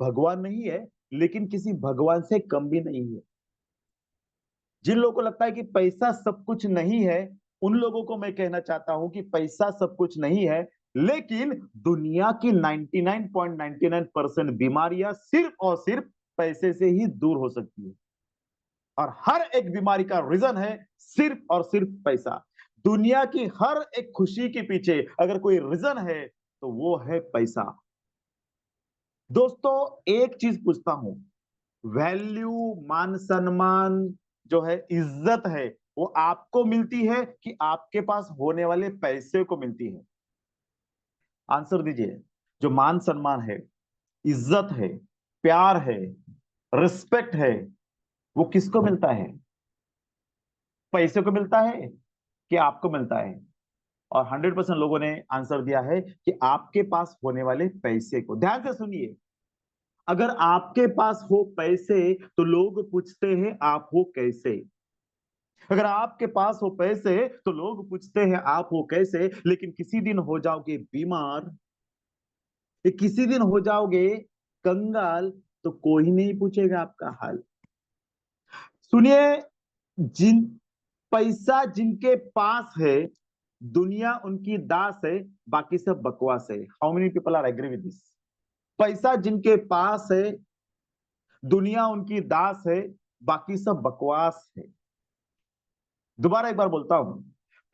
भगवान नहीं है, लेकिन किसी भगवान से कम भी नहीं है। जिन लोगों को लगता है कि पैसा सब कुछ नहीं है, उन लोगों को मैं कहना चाहता हूं कि पैसा सब कुछ नहीं है, लेकिन दुनिया की 99.99% बीमारियां सिर्फ और सिर्फ पैसे से ही दूर हो सकती है। और हर एक बीमारी का रीजन है सिर्फ और सिर्फ पैसा। दुनिया की हर एक खुशी के पीछे अगर कोई रीजन है तो वो है पैसा। दोस्तों, एक चीज पूछता हूं, वैल्यू, मान सम्मान जो है, इज्जत है, वो आपको मिलती है कि आपके पास होने वाले पैसे को मिलती है? आंसर दीजिए। जो मान सम्मान है, इज्जत है, प्यार है, रिस्पेक्ट है, वो किसको मिलता है? पैसे को मिलता है कि आपको मिलता है? और 100% लोगों ने आंसर दिया है कि आपके पास होने वाले पैसे को। ध्यान से सुनिए, अगर आपके पास हो पैसे तो लोग पूछते हैं आप हो कैसे। अगर आपके पास हो पैसे तो लोग पूछते हैं आप हो कैसे, लेकिन किसी दिन हो जाओगे बीमार, किसी दिन हो जाओगे कंगाल, तो कोई नहीं पूछेगा आपका हाल। सुनिए, जिन पैसा जिनके पास है, दुनिया उनकी दास है, बाकी सब बकवास है। How many people are agree with this? पैसा जिनके पास है, दुनिया उनकी दास है, बाकी सब बकवास है। दोबारा एक बार बोलता हूं,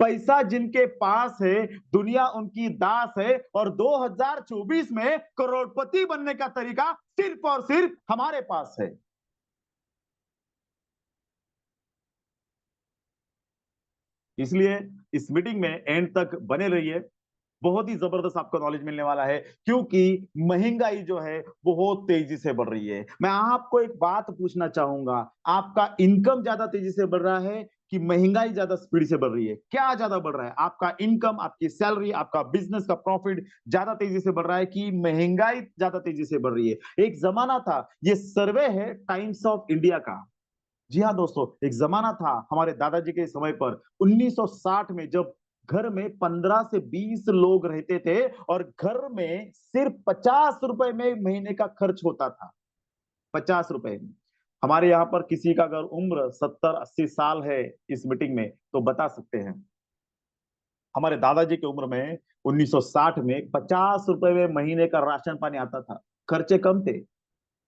पैसा जिनके पास है, दुनिया उनकी दास है, और 2024 में करोड़पति बनने का तरीका सिर्फ और सिर्फ हमारे पास है। इसलिए इस मीटिंग में एंड तक बने रहिए, बहुत ही जबरदस्त आपको नॉलेज मिलने वाला है, क्योंकि महंगाई जो है बहुत तेजी से बढ़ रही है। मैं आपको एक बात पूछना चाहूंगा, आपका इनकम ज्यादा तेजी से बढ़ रहा है कि महंगाई ज्यादा स्पीड से बढ़ रही है? क्या ज्यादा बढ़ रहा है? आपका इनकम, आपकी सैलरी, आपका बिजनेस का प्रॉफिट ज्यादा तेजी से बढ़ रहा है कि महंगाई ज्यादा तेजी से बढ़ रही है? एक जमाना था, ये सर्वे है टाइम्स ऑफ इंडिया का। जी हाँ दोस्तों, एक जमाना था हमारे दादाजी के समय पर, 1960 में, जब घर में 15 से 20 लोग रहते थे और घर में सिर्फ 50 रुपए में महीने का खर्च होता था। 50 रुपए में। हमारे यहाँ पर किसी का अगर उम्र 70-80 साल है इस मीटिंग में, तो बता सकते हैं हमारे दादाजी की उम्र में 1960 में 50 रुपए में महीने का राशन पानी आता था। खर्चे कम थे।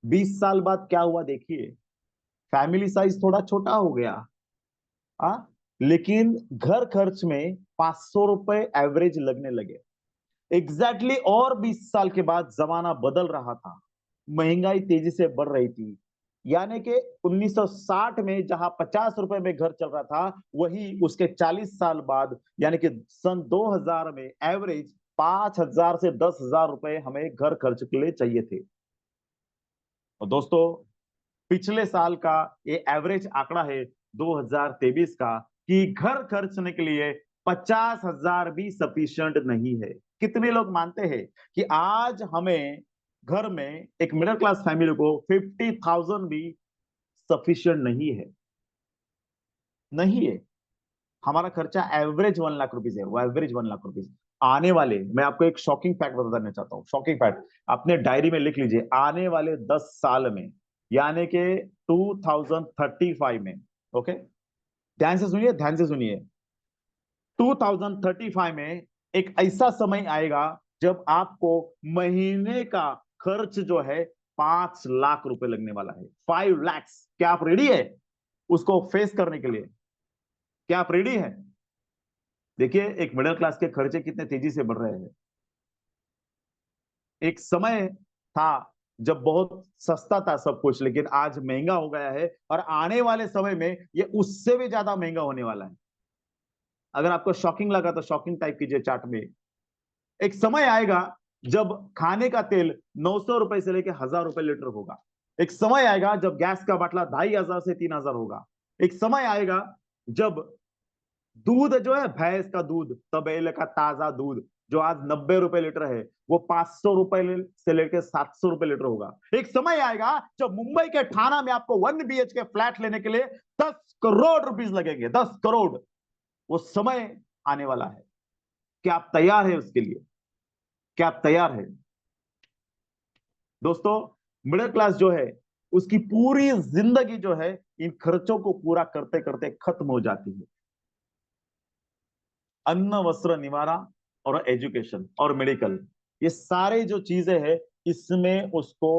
20 साल बाद क्या हुआ देखिए, फैमिली साइज थोड़ा छोटा हो गया। आ? लेकिन घर खर्च में 500 रुपए एवरेज लगने लगे। एग्जैक्टली exactly, और 20 साल के बाद जमाना बदल रहा था, महंगाई तेजी से बढ़ रही थी। यानी कि 1960 में जहां 50 रुपए में घर चल रहा था, वही उसके 40 साल बाद यानी कि सन 2000 में एवरेज 5,000 से 10,000 रुपए हमें घर खर्च के लिए चाहिए थे। और दोस्तों, पिछले साल का ये एवरेज आंकड़ा है 2023 का, कि घर खर्चने के लिए 50,000 भी सफिशिएंट नहीं है। कितने लोग मानते हैं कि आज हमें घर में एक मिडिल क्लास फैमिली को 50,000 भी सफिशिएंट नहीं है? नहीं है। हमारा खर्चा एवरेज 1 लाख रुपीज है, वो एवरेज 1 लाख रुपीज। आने वाले, मैं आपको एक शॉकिंग फैक्ट बताना चाहता हूँ, शॉकिंग फैक्ट अपने डायरी में लिख लीजिए। आने वाले 10 साल में, यानी कि 2035 में, ओके, ध्यान से सुनिए, ध्यान से सुनिए, 2035 में एक ऐसा समय आएगा जब आपको महीने का खर्च जो है 5 लाख रुपए लगने वाला है। 5 lakhs। क्या आप रेडी है उसको फेस करने के लिए? क्या आप रेडी है? देखिए एक मिडिल क्लास के खर्चे कितने तेजी से बढ़ रहे हैं। एक समय था जब बहुत सस्ता था सब कुछ, लेकिन आज महंगा हो गया है और आने वाले समय में ये उससे भी ज्यादा महंगा होने वाला है। अगर आपको शॉकिंग लगा तो शॉकिंग टाइप कीजिए चार्ट में। एक समय आएगा जब खाने का तेल 900 रुपए से लेकर 1000 रुपए लीटर होगा। एक समय आएगा जब गैस का बाटला 2500 से 3000 होगा। एक समय आएगा जब दूध जो है, भैंस का दूध, तबेले का ताजा दूध, जो आज 90 रुपए लीटर है, वो 500 रुपए से लेकर 700 रुपए लीटर होगा। एक समय आएगा जब मुंबई के ठाणा में आपको 1 BHK के फ्लैट लेने के लिए 10 करोड़ रुपीस लगेंगे, 10 करोड़। वो समय आने वाला है। क्या आप तैयार है उसके लिए? क्या आप तैयार है? दोस्तों, मिडिल क्लास जो है उसकी पूरी जिंदगी जो है इन खर्चों को पूरा करते करते खत्म हो जाती है। अन्न, वस्त्र, निवारा और एजुकेशन और मेडिकल, ये सारे जो चीजें हैं इसमें उसको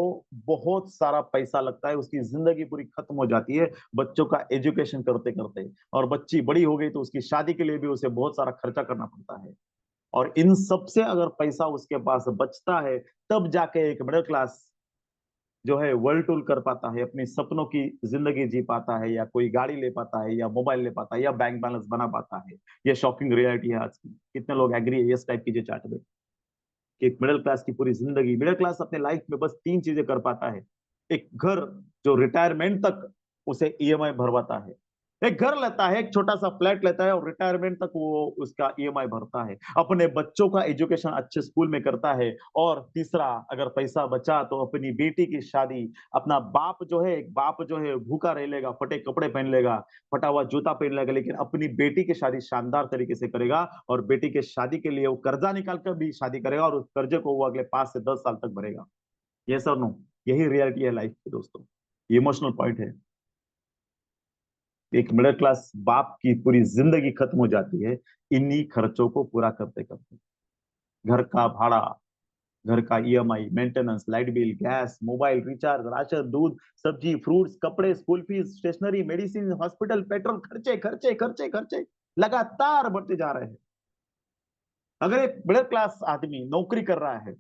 बहुत सारा पैसा लगता है। उसकी जिंदगी पूरी खत्म हो जाती है बच्चों का एजुकेशन करते करते। और बच्ची बड़ी हो गई तो उसकी शादी के लिए भी उसे बहुत सारा खर्चा करना पड़ता है। और इन सब से अगर पैसा उसके पास बचता है, तब जाके एक मिडिल क्लास जो है वर्ल्ड टूर कर पाता है, अपनी सपनों की जिंदगी जी पाता है, या कोई गाड़ी ले पाता है, या मोबाइल ले पाता है, या बैंक बैलेंस बना पाता है। ये शॉकिंग रियलिटी है आज की। कितने लोग एग्री है? इस टाइप की जो चार्ट में कि एक मिडिल क्लास की पूरी जिंदगी, मिडिल क्लास अपने लाइफ में बस 3 चीजें कर पाता है। एक घर जो रिटायरमेंट तक उसे ईएमआई भरवाता है। एक घर लेता है, एक छोटा सा फ्लैट लेता है और रिटायरमेंट तक वो उसका ईएमआई भरता है। अपने बच्चों का एजुकेशन अच्छे स्कूल में करता है। और तीसरा, अगर पैसा बचा तो अपनी बेटी की शादी, अपना बाप जो है, एक बाप जो है भूखा रह लेगा, फटे कपड़े पहन लेगा, फटा हुआ जूता पहन लेगा, लेकिन अपनी बेटी की शादी शानदार तरीके से करेगा। और बेटी के शादी के लिए वो कर्जा निकाल कर भी शादी करेगा और उस कर्जे को वो अगले 5 से 10 साल तक भरेगा। ये सर नो, यही रियलिटी है लाइफ की दोस्तों। इमोशनल पॉइंट है। एक मिडिल क्लास बाप की पूरी जिंदगी खत्म हो जाती है इन्हीं खर्चों को पूरा करते करते। घर का भाड़ा, घर का EMI, maintenance, light bill, gas, mobile recharge, ration, दूध, सब्जी, फ्रूट्स, कपड़े, school fees, stationery, medicine, hospital, petrol, खर्चे खर्चे खर्चे खर्चे लगातार बढ़ते जा रहे हैं। अगर एक मिडिल क्लास आदमी नौकरी कर रहा है,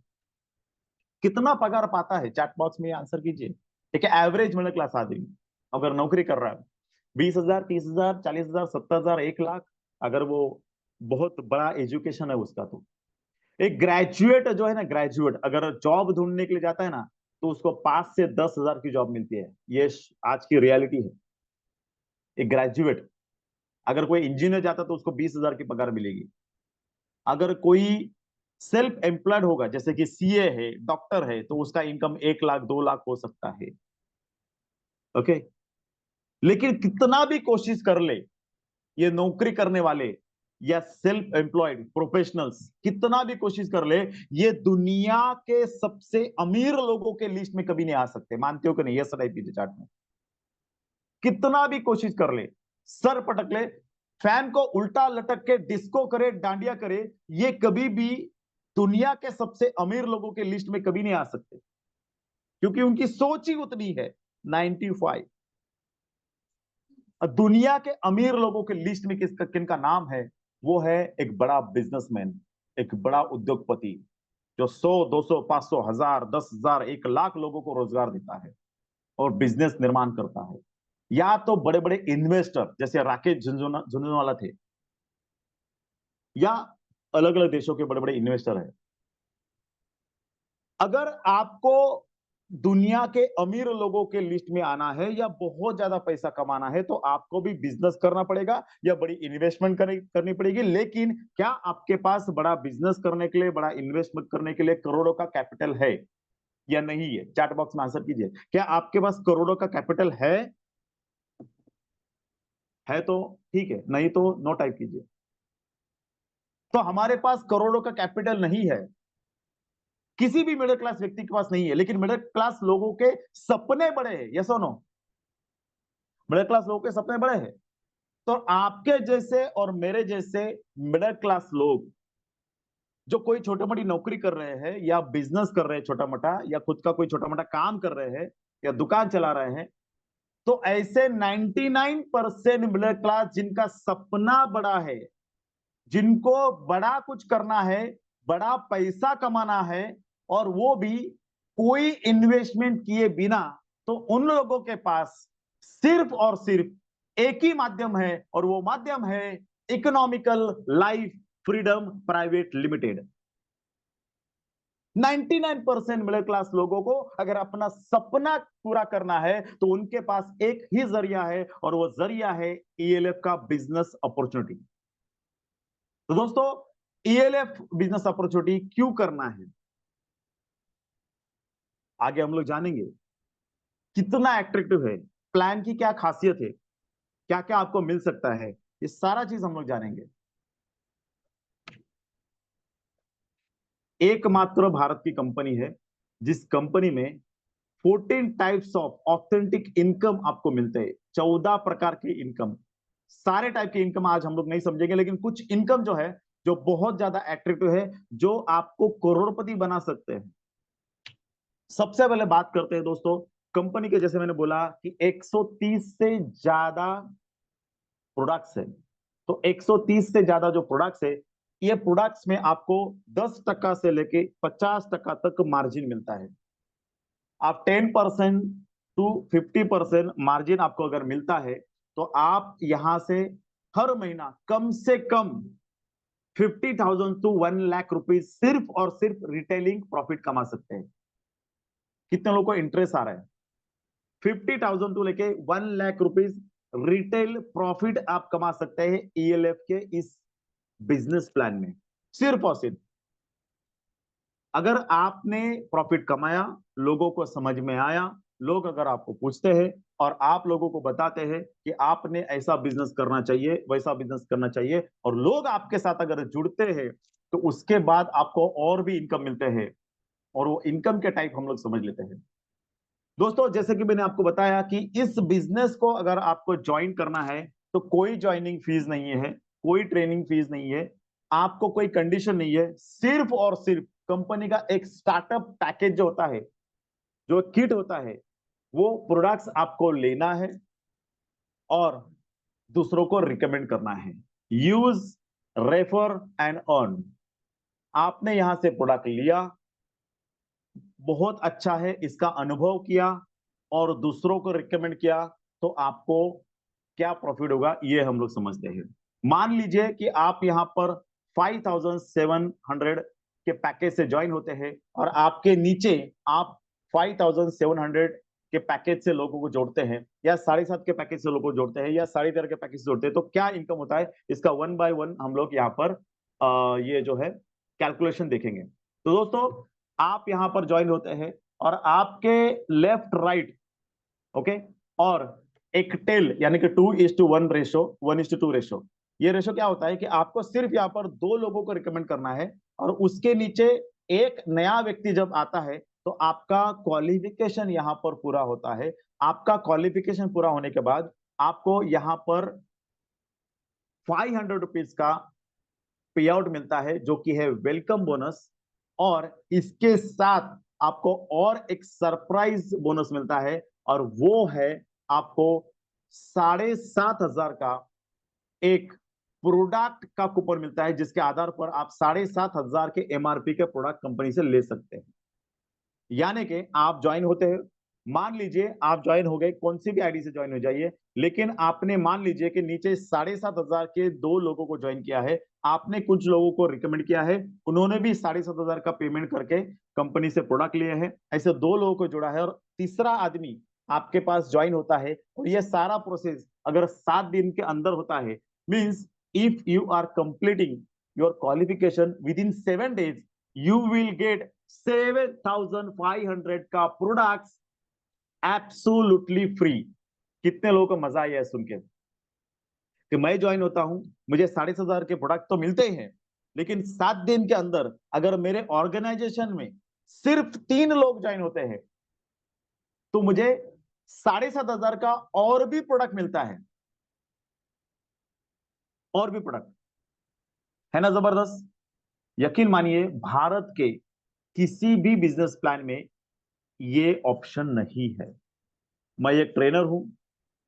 कितना पगार पाता है? चैट बॉक्स में आंसर कीजिए। एक एवरेज मिडिल क्लास आदमी अगर नौकरी कर रहा है, 20,000, 30,000, 40,000, 70,000, 1 लाख। अगर वो बहुत बड़ा एजुकेशन है उसका तो। एक ग्रेजुएट जो है ना, ग्रेजुएट अगर जॉब ढूंढने के लिए जाता है ना, तो उसको 5 से 10,000 की जॉब मिलती है। ये आज की रियलिटी है। एक ग्रेजुएट अगर कोई इंजीनियर जाता तो उसको 20,000 की पगार मिलेगी। अगर कोई सेल्फ एम्प्लॉयड होगा, जैसे कि सीए है, डॉक्टर है, तो उसका इनकम 1 लाख 2 लाख हो सकता है। ओके। लेकिन कितना भी कोशिश कर ले ये नौकरी करने वाले या सेल्फ एम्प्लॉयड प्रोफेशनल्स, कितना भी कोशिश कर ले, ये दुनिया के सबसे अमीर लोगों के लिस्ट में कभी नहीं आ सकते। मानते हो कि नहीं? ये टाइप की चार्ट में कितना भी कोशिश कर ले, सर पटक ले, फैन को उल्टा लटक के डिस्को करे, डांडिया करे, ये कभी भी दुनिया के सबसे अमीर लोगों के लिस्ट में कभी नहीं आ सकते, क्योंकि उनकी सोच ही उतनी है। 95। दुनिया के अमीर लोगों के लिस्ट में किसका किनका नाम है? वो है एक बड़ा बिजनेसमैन, एक बड़ा उद्योगपति, जो 100, 200, 500, 1000, 10,000, 1 लाख लोगों को रोजगार देता है और बिजनेस निर्माण करता है। या तो बड़े बड़े इन्वेस्टर जैसे राकेश झुनझुनवाला थे, या अलग अलग देशों के बड़े बड़े इन्वेस्टर हैं। अगर आपको दुनिया के अमीर लोगों के लिस्ट में आना है या बहुत ज्यादा पैसा कमाना है, तो आपको भी बिजनेस करना पड़ेगा या बड़ी इन्वेस्टमेंट करनी पड़ेगी। लेकिन क्या आपके पास बड़ा बिजनेस करने के लिए, बड़ा इन्वेस्टमेंट करने के लिए करोड़ों का कैपिटल है या नहीं है? चैट बॉक्स में आंसर कीजिए। क्या आपके पास करोड़ों का कैपिटल है? है तो ठीक है, नहीं तो नो टाइप कीजिए। तो हमारे पास करोड़ों का कैपिटल नहीं है, किसी भी मिडिल क्लास व्यक्ति के पास नहीं है, लेकिन मिडिल क्लास लोगों के सपने बड़े हैं। यस और नो? मिडिल क्लास लोगों के सपने बड़े हैं। तो आपके जैसे और मेरे जैसे मिडिल क्लास लोग जो कोई छोटी मोटी नौकरी कर रहे हैं या बिजनेस कर रहे हैं छोटा मोटा, या खुद का कोई छोटा मोटा काम कर रहे हैं या दुकान चला रहे हैं, तो ऐसे 99% मिडिल क्लास जिनका सपना बड़ा है, जिनको बड़ा कुछ करना है, बड़ा पैसा कमाना है, और वो भी कोई इन्वेस्टमेंट किए बिना, तो उन लोगों के पास सिर्फ और सिर्फ एक ही माध्यम है, और वो माध्यम है economical life freedom private limited. 99% middle class लोगों को अगर अपना सपना पूरा करना है तो उनके पास एक ही जरिया है, और वो जरिया है ईएलएफ का बिजनेस अपॉर्चुनिटी। तो दोस्तों, ईएलएफ बिजनेस अपॉर्चुनिटी क्यों करना है, आगे हम लोग जानेंगे। कितना एट्रैक्टिव है, प्लान की क्या खासियत है, क्या क्या आपको मिल सकता है, ये सारा चीज हम लोग जानेंगे। एकमात्र भारत की कंपनी है जिस कंपनी में 14 टाइप्स ऑफ ऑथेंटिक इनकम आपको मिलते हैं। 14 प्रकार के इनकम, सारे टाइप के इनकम आज हम लोग नहीं समझेंगे, लेकिन कुछ इनकम जो है, जो बहुत ज्यादा एट्रैक्टिव है, जो आपको करोड़पति बना सकते हैं। सबसे पहले बात करते हैं दोस्तों कंपनी के। जैसे मैंने बोला कि 130 से ज्यादा प्रोडक्ट्स है, तो 130 से ज्यादा जो प्रोडक्ट्स है, ये प्रोडक्ट्स में आपको 10% से लेके 50% तक मार्जिन मिलता है। आप 10% टू 50% मार्जिन आपको अगर मिलता है, तो आप यहां से हर महीना कम से कम 50,000 टू 1 लाख रुपीज सिर्फ और सिर्फ रिटेलिंग प्रॉफिट कमा सकते हैं। कितने लोगों को इंटरेस्ट आ रहा है? 50,000 टू लेके 1 लाख रुपीज रिटेल प्रॉफिट आप कमा सकते हैं ईएलएफ के इस बिजनेस प्लान में, सिर्फ और सिर्फ। अगर आपने प्रॉफिट कमाया, लोगों को समझ में आया, लोग अगर आपको पूछते हैं और आप लोगों को बताते हैं कि आपने ऐसा बिजनेस करना चाहिए, वैसा बिजनेस करना चाहिए, और लोग आपके साथ अगर जुड़ते हैं, तो उसके बाद आपको और भी इनकम मिलते हैं, और वो इनकम के टाइप हम लोग समझ लेते हैं। दोस्तों, जैसे कि मैंने आपको बताया कि इस बिजनेस को अगर आपको ज्वाइन करना है, तो कोई ज्वाइनिंग फीस नहीं है, कोई ट्रेनिंग फीस नहीं है, आपको कोई कंडीशन नहीं है। सिर्फ और सिर्फ कंपनी का एक स्टार्टअप पैकेज जो होता है, जो किट होता है, वो प्रोडक्ट्स आपको लेना है और दूसरों को रिकमेंड करना है। Use, refer and earn. आपने यहां से प्रोडक्ट लिया, बहुत अच्छा है, इसका अनुभव किया और दूसरों को रिकमेंड किया, तो आपको क्या प्रॉफिट होगा ये हम लोग समझते हैं। मान लीजिए कि आप यहां पर 5,700 के पैकेज से ज्वाइन होते हैं, और आपके नीचे आप 5,700 के पैकेज से लोगों को जोड़ते हैं, या 7.5 के पैकेज से लोगों को जोड़ते हैं, या 13.5 के पैकेज से जोड़ते हैं, तो क्या इनकम होता है इसका 1 बाय 1 हम लोग यहाँ पर ये जो है कैलकुलेशन देखेंगे। तो दोस्तों, आप यहां पर ज्वाइन होते हैं, और आपके लेफ्ट राइट, ओके, और एक टेल यानी कि 2:1 रेशो, 1:2 रेशो। ये रेशो क्या होता है कि आपको सिर्फ यहाँ पर 2 लोगों को रिकमेंड करना है, और उसके नीचे एक नया व्यक्ति जब आता है, तो आपका क्वालिफिकेशन यहाँ पर पूरा होता है। आपका क्वालिफिकेशन पूरा होने के बाद आपको यहाँ पर 500 रुपीज का पे आउट मिलता है, जो कि है वेलकम बोनस। और इसके साथ आपको और एक सरप्राइज बोनस मिलता है, और वो है आपको 7,500 का एक प्रोडक्ट का कूपन मिलता है, जिसके आधार पर आप 7,500 के एमआरपी के प्रोडक्ट कंपनी से ले सकते हैं। यानी कि आप ज्वाइन होते हैं, मान लीजिए आप ज्वाइन हो गए, कौन सी भी आईडी से ज्वाइन हो जाइए, लेकिन आपने मान लीजिए कि नीचे 7,500 के 2 लोगों को ज्वाइन किया है, आपने कुछ लोगों को रिकमेंड किया है, उन्होंने भी 7,500 का पेमेंट करके कंपनी से प्रोडक्ट लिए हैं, ऐसे 2 लोगों को जोड़ा है, और तीसरा आदमी आपके पास ज्वाइन होता है। और यह सारा प्रोसेस अगर 7 दिन के अंदर होता है, means if you are completing your qualification with in 7 days, you will get 7,500 का प्रोडक्ट्स एब्सोल्युटली फ्री। कितने लोगों को मजा आया है सुन के कि मैं ज्वाइन होता हूं, मुझे 7,500 के प्रोडक्ट तो मिलते ही हैं, लेकिन 7 दिन के अंदर अगर मेरे ऑर्गेनाइजेशन में सिर्फ 3 लोग ज्वाइन होते हैं, तो मुझे 7,500 का और भी प्रोडक्ट मिलता है, और भी प्रोडक्ट, है ना जबरदस्त। यकीन मानिए, भारत के किसी भी बिजनेस प्लान में ये ऑप्शन नहीं है। मैं एक ट्रेनर हूं,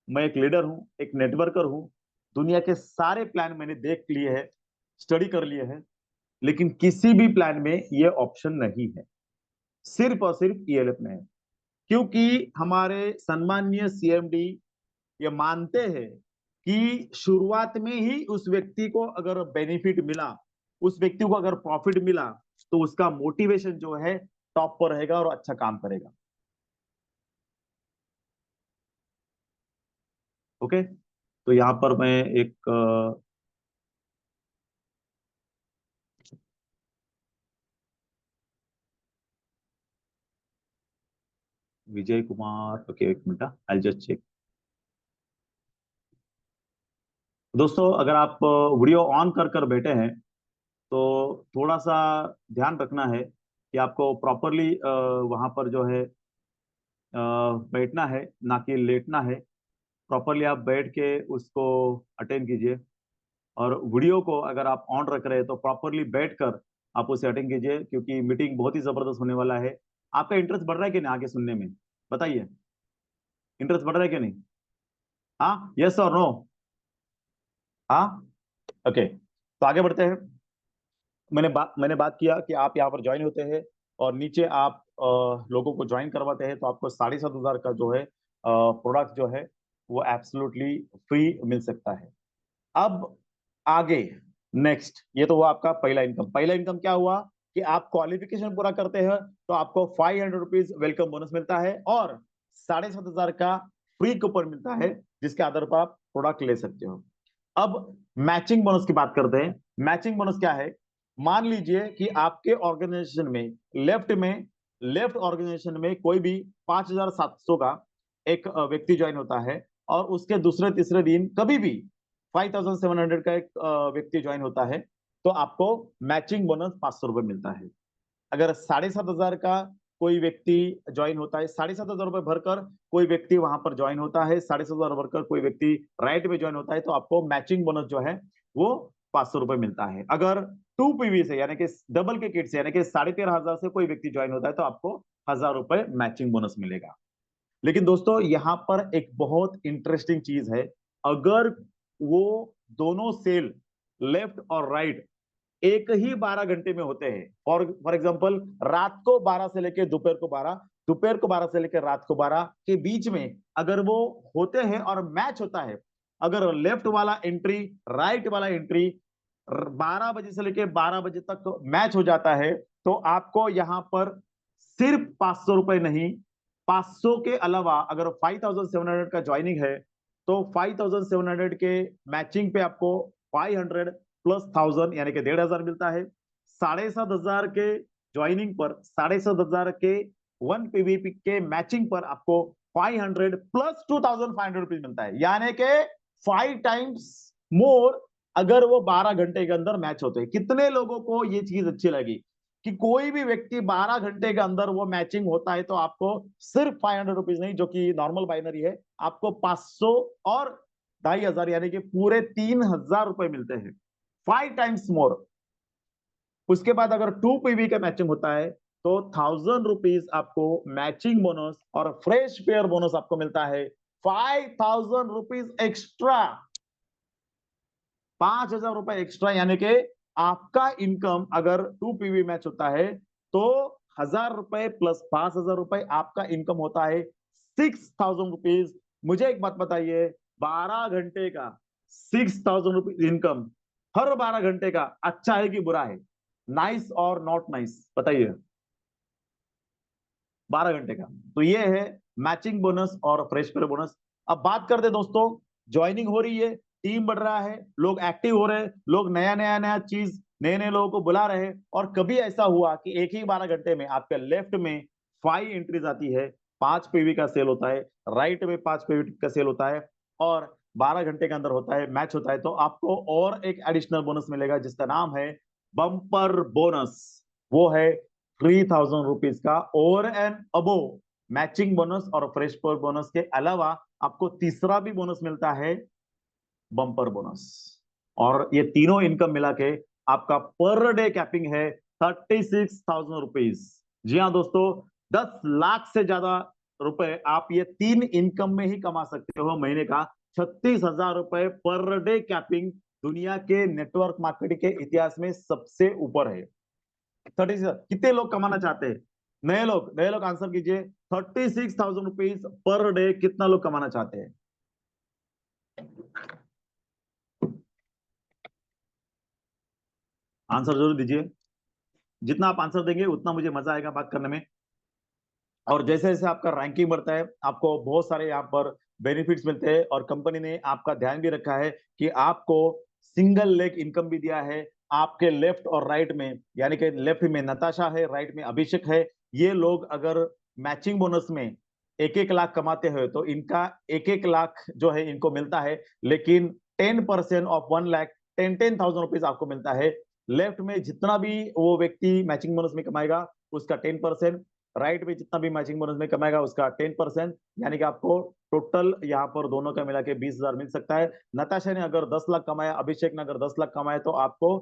मैं एक लीडर हूं, एक नेटवर्कर हूं, दुनिया के सारे प्लान मैंने देख लिए हैं, स्टडी कर लिए हैं, लेकिन किसी भी प्लान में ये ऑप्शन नहीं है, सिर्फ और सिर्फ ईएलएफ में है। क्योंकि हमारे सम्माननीय सीएमडी ये मानते हैं कि शुरुआत में ही उस व्यक्ति को अगर बेनिफिट मिला, उस व्यक्ति को अगर प्रॉफिट मिला, तो उसका मोटिवेशन जो है टॉप पर रहेगा और अच्छा काम करेगा। ओके, तो यहां पर मैं एक विजय कुमार, ओके एक मिनट, आई जस्ट चेक। दोस्तों अगर आप वीडियो ऑन कर कर बैठे हैं तो थोड़ा सा ध्यान रखना है कि आपको प्रॉपरली वहां पर जो है बैठना है, ना कि लेटना है। प्रॉपरली आप बैठ के उसको अटेंड कीजिए, और वीडियो को अगर आप ऑन रख रहे हैं तो प्रॉपरली बैठकर आप उसे अटेंड कीजिए, क्योंकि मीटिंग बहुत ही जबरदस्त होने वाला है। आपका इंटरेस्ट बढ़ रहा है कि नहीं आगे सुनने में? बताइए, इंटरेस्ट बढ़ रहा है कि नहीं? हाँ, यस और नो? हाँ, ओके, तो आगे बढ़ते हैं। मैंने बात किया कि आप यहाँ पर ज्वाइन होते हैं और नीचे आप लोगों को ज्वाइन करवाते हैं, तो आपको 7,500 का जो है प्रोडक्ट जो है वो एब्सोल्युटली फ्री मिल सकता है। अब आगे नेक्स्ट, ये तो हुआ आपका पहला इनकम। पहला इनकम क्या हुआ कि आप क्वालिफिकेशन पूरा करते हैं तो आपको 500 रुपीज वेलकम बोनस मिलता है, और 7,500 का फ्री कूपन मिलता है, जिसके आधार पर आप प्रोडक्ट ले सकते हो। अब मैचिंग बोनस की बात करते हैं। मैचिंग बोनस क्या है? मान लीजिए कि आपके ऑर्गेनाइजेशन में लेफ्ट ऑर्गेनाइजेशन में कोई भी 5,700 का एक व्यक्ति ज्वाइन होता है, और उसके दूसरे तीसरे दिन कभी भी 5,700 का एक व्यक्ति ज्वाइन होता है, तो आपको मैचिंग बोनस 500 रुपये मिलता है। अगर 7,500 का कोई व्यक्ति ज्वाइन होता है, 7,500 रुपये भरकर कोई व्यक्ति वहां पर ज्वाइन होता है, 7,500 भरकर कोई व्यक्ति राइट में ज्वाइन होता है, तो आपको मैचिंग बोनस जो है वो 500 रुपये मिलता है। अगर 2 PV से यानी कि डबल के किट से यानी कि 13,500 से कोई व्यक्ति ज्वाइन होता है, तो आपको 1,000 रुपये मैचिंग बोनस मिलेगा। लेकिन दोस्तों यहाँ पर एक बहुत इंटरेस्टिंग चीज है, अगर वो दोनों सेल लेफ्ट और राइट एक ही 12 घंटे में होते हैं, और फॉर एग्जाम्पल रात को 12 से लेकर दोपहर को 12, दोपहर को 12 से लेकर रात को 12 के बीच में अगर वो होते हैं और मैच होता है, अगर लेफ्ट वाला एंट्री राइट वाला एंट्री 12 बजे से लेकर 12 बजे तक मैच हो जाता है, तो आपको यहां पर सिर्फ 500 रुपए नहीं, 500 के अलावा अगर 5,700 का ज्वाइनिंग है, तो 5,700 के मैचिंग पे आपको 500 प्लस 1,000 यानी कि 1,500 मिलता है। 7,500 के ज्वाइनिंग पर, 7,500 के 1 PVP के मैचिंग पर आपको 500 प्लस 2,500 रुपीज मिलता है, यानी कि 5 टाइम्स मोर अगर वो 12 घंटे के अंदर मैच होते हैं। कितने लोगों को ये चीज अच्छी लगी कि कोई भी व्यक्ति 12 घंटे के अंदर वो मैचिंग होता है, तो आपको सिर्फ 500 रुपीज नहीं, जो कि नॉर्मल बाइनरी है, आपको 500 और 2,500 यानी कि पूरे 3,000 रुपए मिलते हैं, 5 टाइम्स मोर। उसके बाद अगर 2 PV का मैचिंग होता है, तो 1,000 रुपीज आपको मैचिंग बोनस और फ्रेश पेयर बोनस आपको मिलता है, 5,000 रुपीज एक्स्ट्रा, 5,000 रुपए एक्स्ट्रा, यानी कि आपका इनकम अगर 2 PV मैच होता है तो 1,000 रुपए प्लस 5,000 रुपए आपका इनकम होता है 6,000 रुपीज। मुझे एक बात बताइए, 12 घंटे का 6,000 रुपीज इनकम हर 12 घंटे का अच्छा है कि बुरा है? नाइस और नॉट नाइस, बताइए। 12 घंटे का, तो ये है मैचिंग बोनस और फ्रेश पेयर बोनस। अब बात करते दोस्तों, ज्वाइनिंग हो रही है, टीम बढ़ रहा है, लोग एक्टिव हो रहे हैं, लोग नया नया नया चीज नए नए लोगों को बुला रहे हैं, और कभी ऐसा हुआ कि एक ही 12 घंटे में आपके लेफ्ट में 5 एंट्रीज आती है, 5 PV का सेल होता है, राइट में 5 PV का सेल होता है, और 12 घंटे के अंदर होता है, मैच होता है, तो आपको और एक एडिशनल बोनस मिलेगा जिसका नाम है बम्पर बोनस। वो है 3,000 रुपीज का over and above matching bonus और फ्रेश पेयर बोनस के अलावा आपको तीसरा भी बोनस मिलता है, बम्पर बोनस। और ये तीनों इनकम मिला के आपका पर डे कैपिंग है 36,000 रुपीज। जी हाँ दोस्तों, 10 लाख से ज्यादा रुपए आप ये 3 इनकम में ही कमा सकते हो महीने का। 36,000 रुपए पर डे कैपिंग दुनिया के नेटवर्क मार्केटिंग के इतिहास में सबसे ऊपर है। 36 कितने लोग कमाना चाहते हैं? नए लोग आंसर कीजिए। 36,000 रुपीज पर डे कितना लोग कमाना चाहते हैं? आंसर जरूर दीजिए। जितना आप आंसर देंगे उतना मुझे मजा आएगा बात करने में। और जैसे जैसे आपका रैंकिंग बढ़ता है आपको बहुत सारे यहाँ पर बेनिफिट्स मिलते हैं, और कंपनी ने आपका ध्यान भी रखा है कि आपको सिंगल लेग इनकम भी दिया है। आपके लेफ्ट और राइट में, यानी कि लेफ्ट में नताशा है, राइट में अभिषेक है। ये लोग अगर मैचिंग बोनस में 1-1 लाख कमाते हैं तो इनका 1-1 लाख जो है इनको मिलता है, लेकिन 10% ऑफ 1 लाख 10,000 रुपीज आपको मिलता है। लेफ्ट में जितना भी वो व्यक्ति मैचिंग बोनस में कमाएगा उसका 10%, राइट में जितना भी मैचिंग बोनस में कमाएगा उसका 10%, यानी कि आपको टोटल यहाँ पर दोनों का मिला के 20,000 मिल सकता है। नताशा ने अगर 10 लाख कमाया, अभिषेक ने अगर 10 लाख कमाया, तो आपको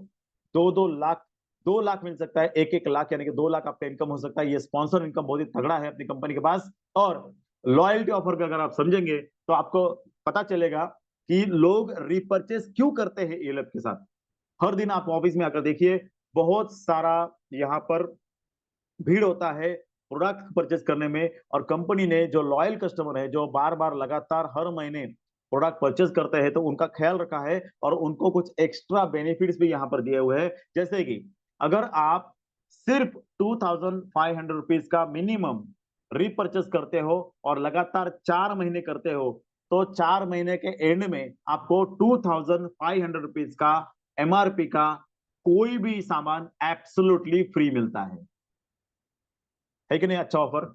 2-2 लाख 2 लाख मिल सकता है। 1-1 लाख यानी कि 2 लाख आपका इनकम हो सकता है। ये स्पॉन्सर इनकम बहुत ही तगड़ा है अपनी कंपनी के पास। और लॉयल्टी ऑफर का अगर आप समझेंगे तो आपको पता चलेगा कि लोग रिपर्चेस क्यों करते हैं एलएफ के साथ। हर दिन आप ऑफिस में आकर देखिए, बहुत सारा यहाँ पर भीड़ होता है प्रोडक्ट परचेस करने में। और कंपनी ने जो लॉयल कस्टमर है, जो बार बार लगातार हर महीने प्रोडक्ट परचेस करते हैं, तो उनका ख्याल रखा है और उनको कुछ एक्स्ट्रा बेनिफिट्स भी यहाँ पर दिए हुए हैं। जैसे कि अगर आप सिर्फ 2,500 रुपीज का मिनिमम रीपर्चेस करते हो और लगातार 4 महीने करते हो, तो 4 महीने के एंड में आपको 2,500 रुपीज का एमआरपी का कोई भी सामान एब्सोल्युटली फ्री मिलता है कि नहीं? अच्छा ऑफर।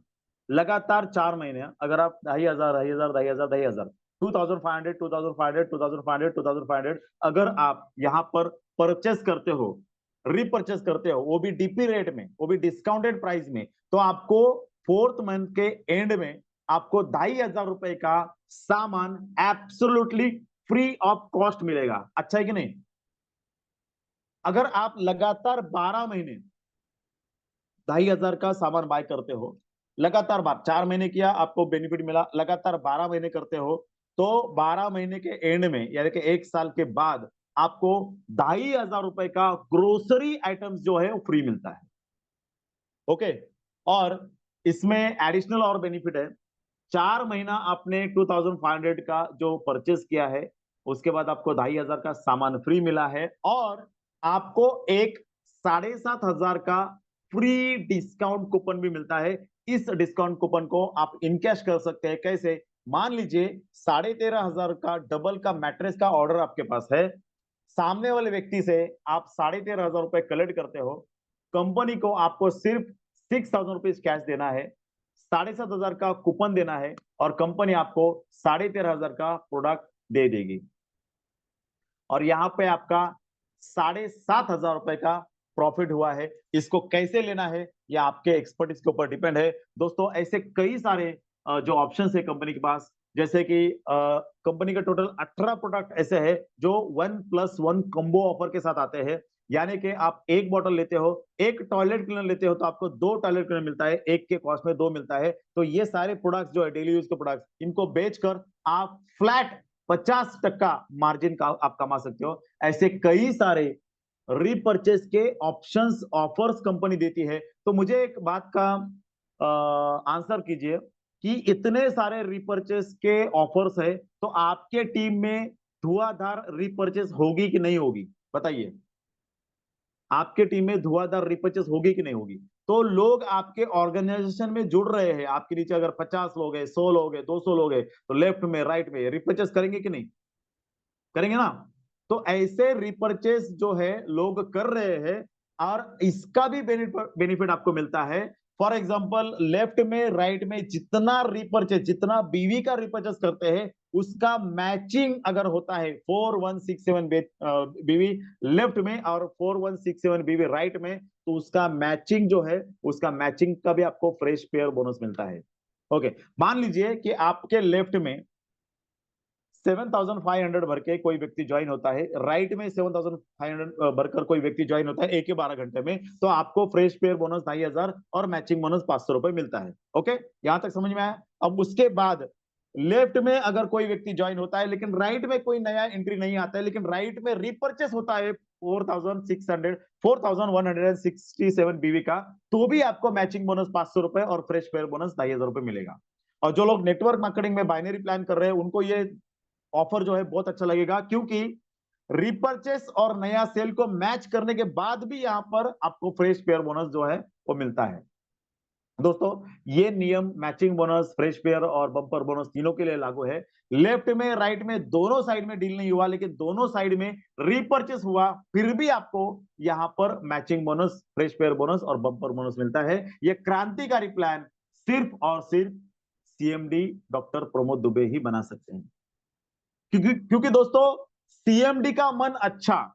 लगातार 4 महीने, अगर आप 2,500 2,500 2,500 2,500 2,500 2,500 2,500 2,500 अगर आप यहाँ पर परचेस करते हो, रीपरचेस करते हो, वो भी डीपी रेट में, वो भी डिस्काउंटेड प्राइस में, तो आपको 4th मंथ के एंड में आपको 2,500 रुपए का सामान एब्सोल्युटली फ्री ऑफ कॉस्ट मिलेगा। अच्छा है कि नहीं? अगर आप लगातार 12 महीने 2,500 का सामान बाय करते हो, लगातार बार 4 महीने किया आपको बेनिफिट मिला, लगातार 12 महीने करते हो, तो 12 महीने के एंड में यानी कि 1 साल के बाद आपको 2,500 रुपए का ग्रोसरी आइटम्स जो है वो फ्री मिलता है। ओके। और इसमें एडिशनल और बेनिफिट है। 4 महीना आपने 2,500 का जो परचेस किया है, उसके बाद आपको 2,500 का सामान फ्री मिला है, और आपको एक 7,500 का फ्री डिस्काउंट कूपन भी मिलता है। इस डिस्काउंट कूपन को आप इनकैश कर सकते हैं। कैसे? मान लीजिए 13,500 का डबल का मैट्रेस का ऑर्डर आपके पास है, सामने वाले व्यक्ति से आप 13,500 रुपए कलेक्ट करते हो, कंपनी को आपको सिर्फ 6,000 रुपीज कैश देना है, 7,500 का कूपन देना है, और कंपनी आपको 13,500 का प्रोडक्ट दे देगी। और यहाँ पे आपका 7,500 रुपए का प्रॉफिट हुआ है। इसको कैसे लेना है या आपके एक्सपर्टीज के ऊपर डिपेंड है। दोस्तों ऐसे कई सारे जो ऑप्शंस है कंपनी के पास, जैसे कि कंपनी का टोटल 18 प्रोडक्ट ऐसे है जो 1+1 कॉम्बो ऑफर के साथ आते हैं। यानी कि आप एक बॉटल लेते हो, एक टॉयलेट क्लीनर लेते हो, तो आपको 2 टॉयलेट क्लीनर मिलता है, एक के कॉस्ट में 2 मिलता है। तो ये सारे प्रोडक्ट्स जो है डेली यूज के प्रोडक्ट्स, इनको बेचकर आप फ्लैट 50% मार्जिन का आप कमा सकते हो। ऐसे कई सारे रीपरचेस के ऑप्शंस ऑफर्स कंपनी देती है। तो मुझे एक बात का आंसर कीजिए कि इतने सारे रीपरचेस के ऑफर्स है, तो आपके टीम में धुआंधार रीपरचेस होगी कि नहीं होगी? बताइए, आपके टीम में धुआंधार रिपरचेस होगी कि नहीं होगी? तो लोग आपके ऑर्गेनाइजेशन में जुड़ रहे हैं। आपके नीचे अगर 50 लोग हैं, 100 लोग हैं, 200 लोग हैं, तो लेफ्ट में राइट में रिपरचेस करेंगे कि नहीं? करेंगे ना? तो ऐसे रिपरचेस जो है लोग कर रहे हैं, और इसका भी बेनिफिट आपको मिलता है। फॉर एग्जाम्पल, लेफ्ट में राइट में जितना रिपरचेस, जितना बीवी का रिपरचेस करते हैं, उसका मैचिंग अगर होता है 4167 बीवी लेफ्ट में और 4167 बीवी राइट में, तो उसका मैचिंग जो है, उसका मैचिंग का भी आपको फ्रेश पेयर बोनस मिलता है। ओके। मान लीजिए कि आपके लेफ्ट में 7,500 भर के कोई व्यक्ति ज्वाइन होता है, राइट में 7,500 भरकर कोई व्यक्ति ज्वाइन होता है 1 के 12 घंटे में, तो आपको फ्रेश पेयर बोनस 2,500 और मैचिंग बोनस 500 रुपए मिलता है। ओके, यहां तक समझ में आया? अब उसके बाद लेफ्ट में अगर कोई व्यक्ति ज्वाइन होता है लेकिन राइट में कोई नया एंट्री नहीं आता है, लेकिन राइट में रिपर्चेस होता है 4167 बीवी का, तो भी आपको मैचिंग बोनस 500 रुपए और फ्रेश फेयर बोनस 2500 रुपए मिलेगा। और जो लोग नेटवर्क मार्केटिंग में बाइनरी प्लान कर रहे हैं उनको ये ऑफर जो है बहुत अच्छा लगेगा, क्योंकि रिपर्चेस और नया सेल को मैच करने के बाद भी यहां पर आपको फ्रेश पेयर बोनस जो है वो मिलता है। दोस्तों, ये नियम मैचिंग बोनस, फ्रेश पेयर और बम्पर बोनस तीनों के लिए लागू है। लेफ्ट में राइट में दोनों साइड में डील नहीं हुआ, लेकिन दोनों साइड में रिपर्चेस हुआ, फिर भी आपको यहां पर matching bonus, fresh pair bonus और बम्पर बोनस मिलता है। यह क्रांतिकारी प्लान सिर्फ और सिर्फ सीएमडी डॉक्टर प्रमोद दुबे ही बना सकते हैं। क्योंकि दोस्तों, सीएमडी का मन अच्छा,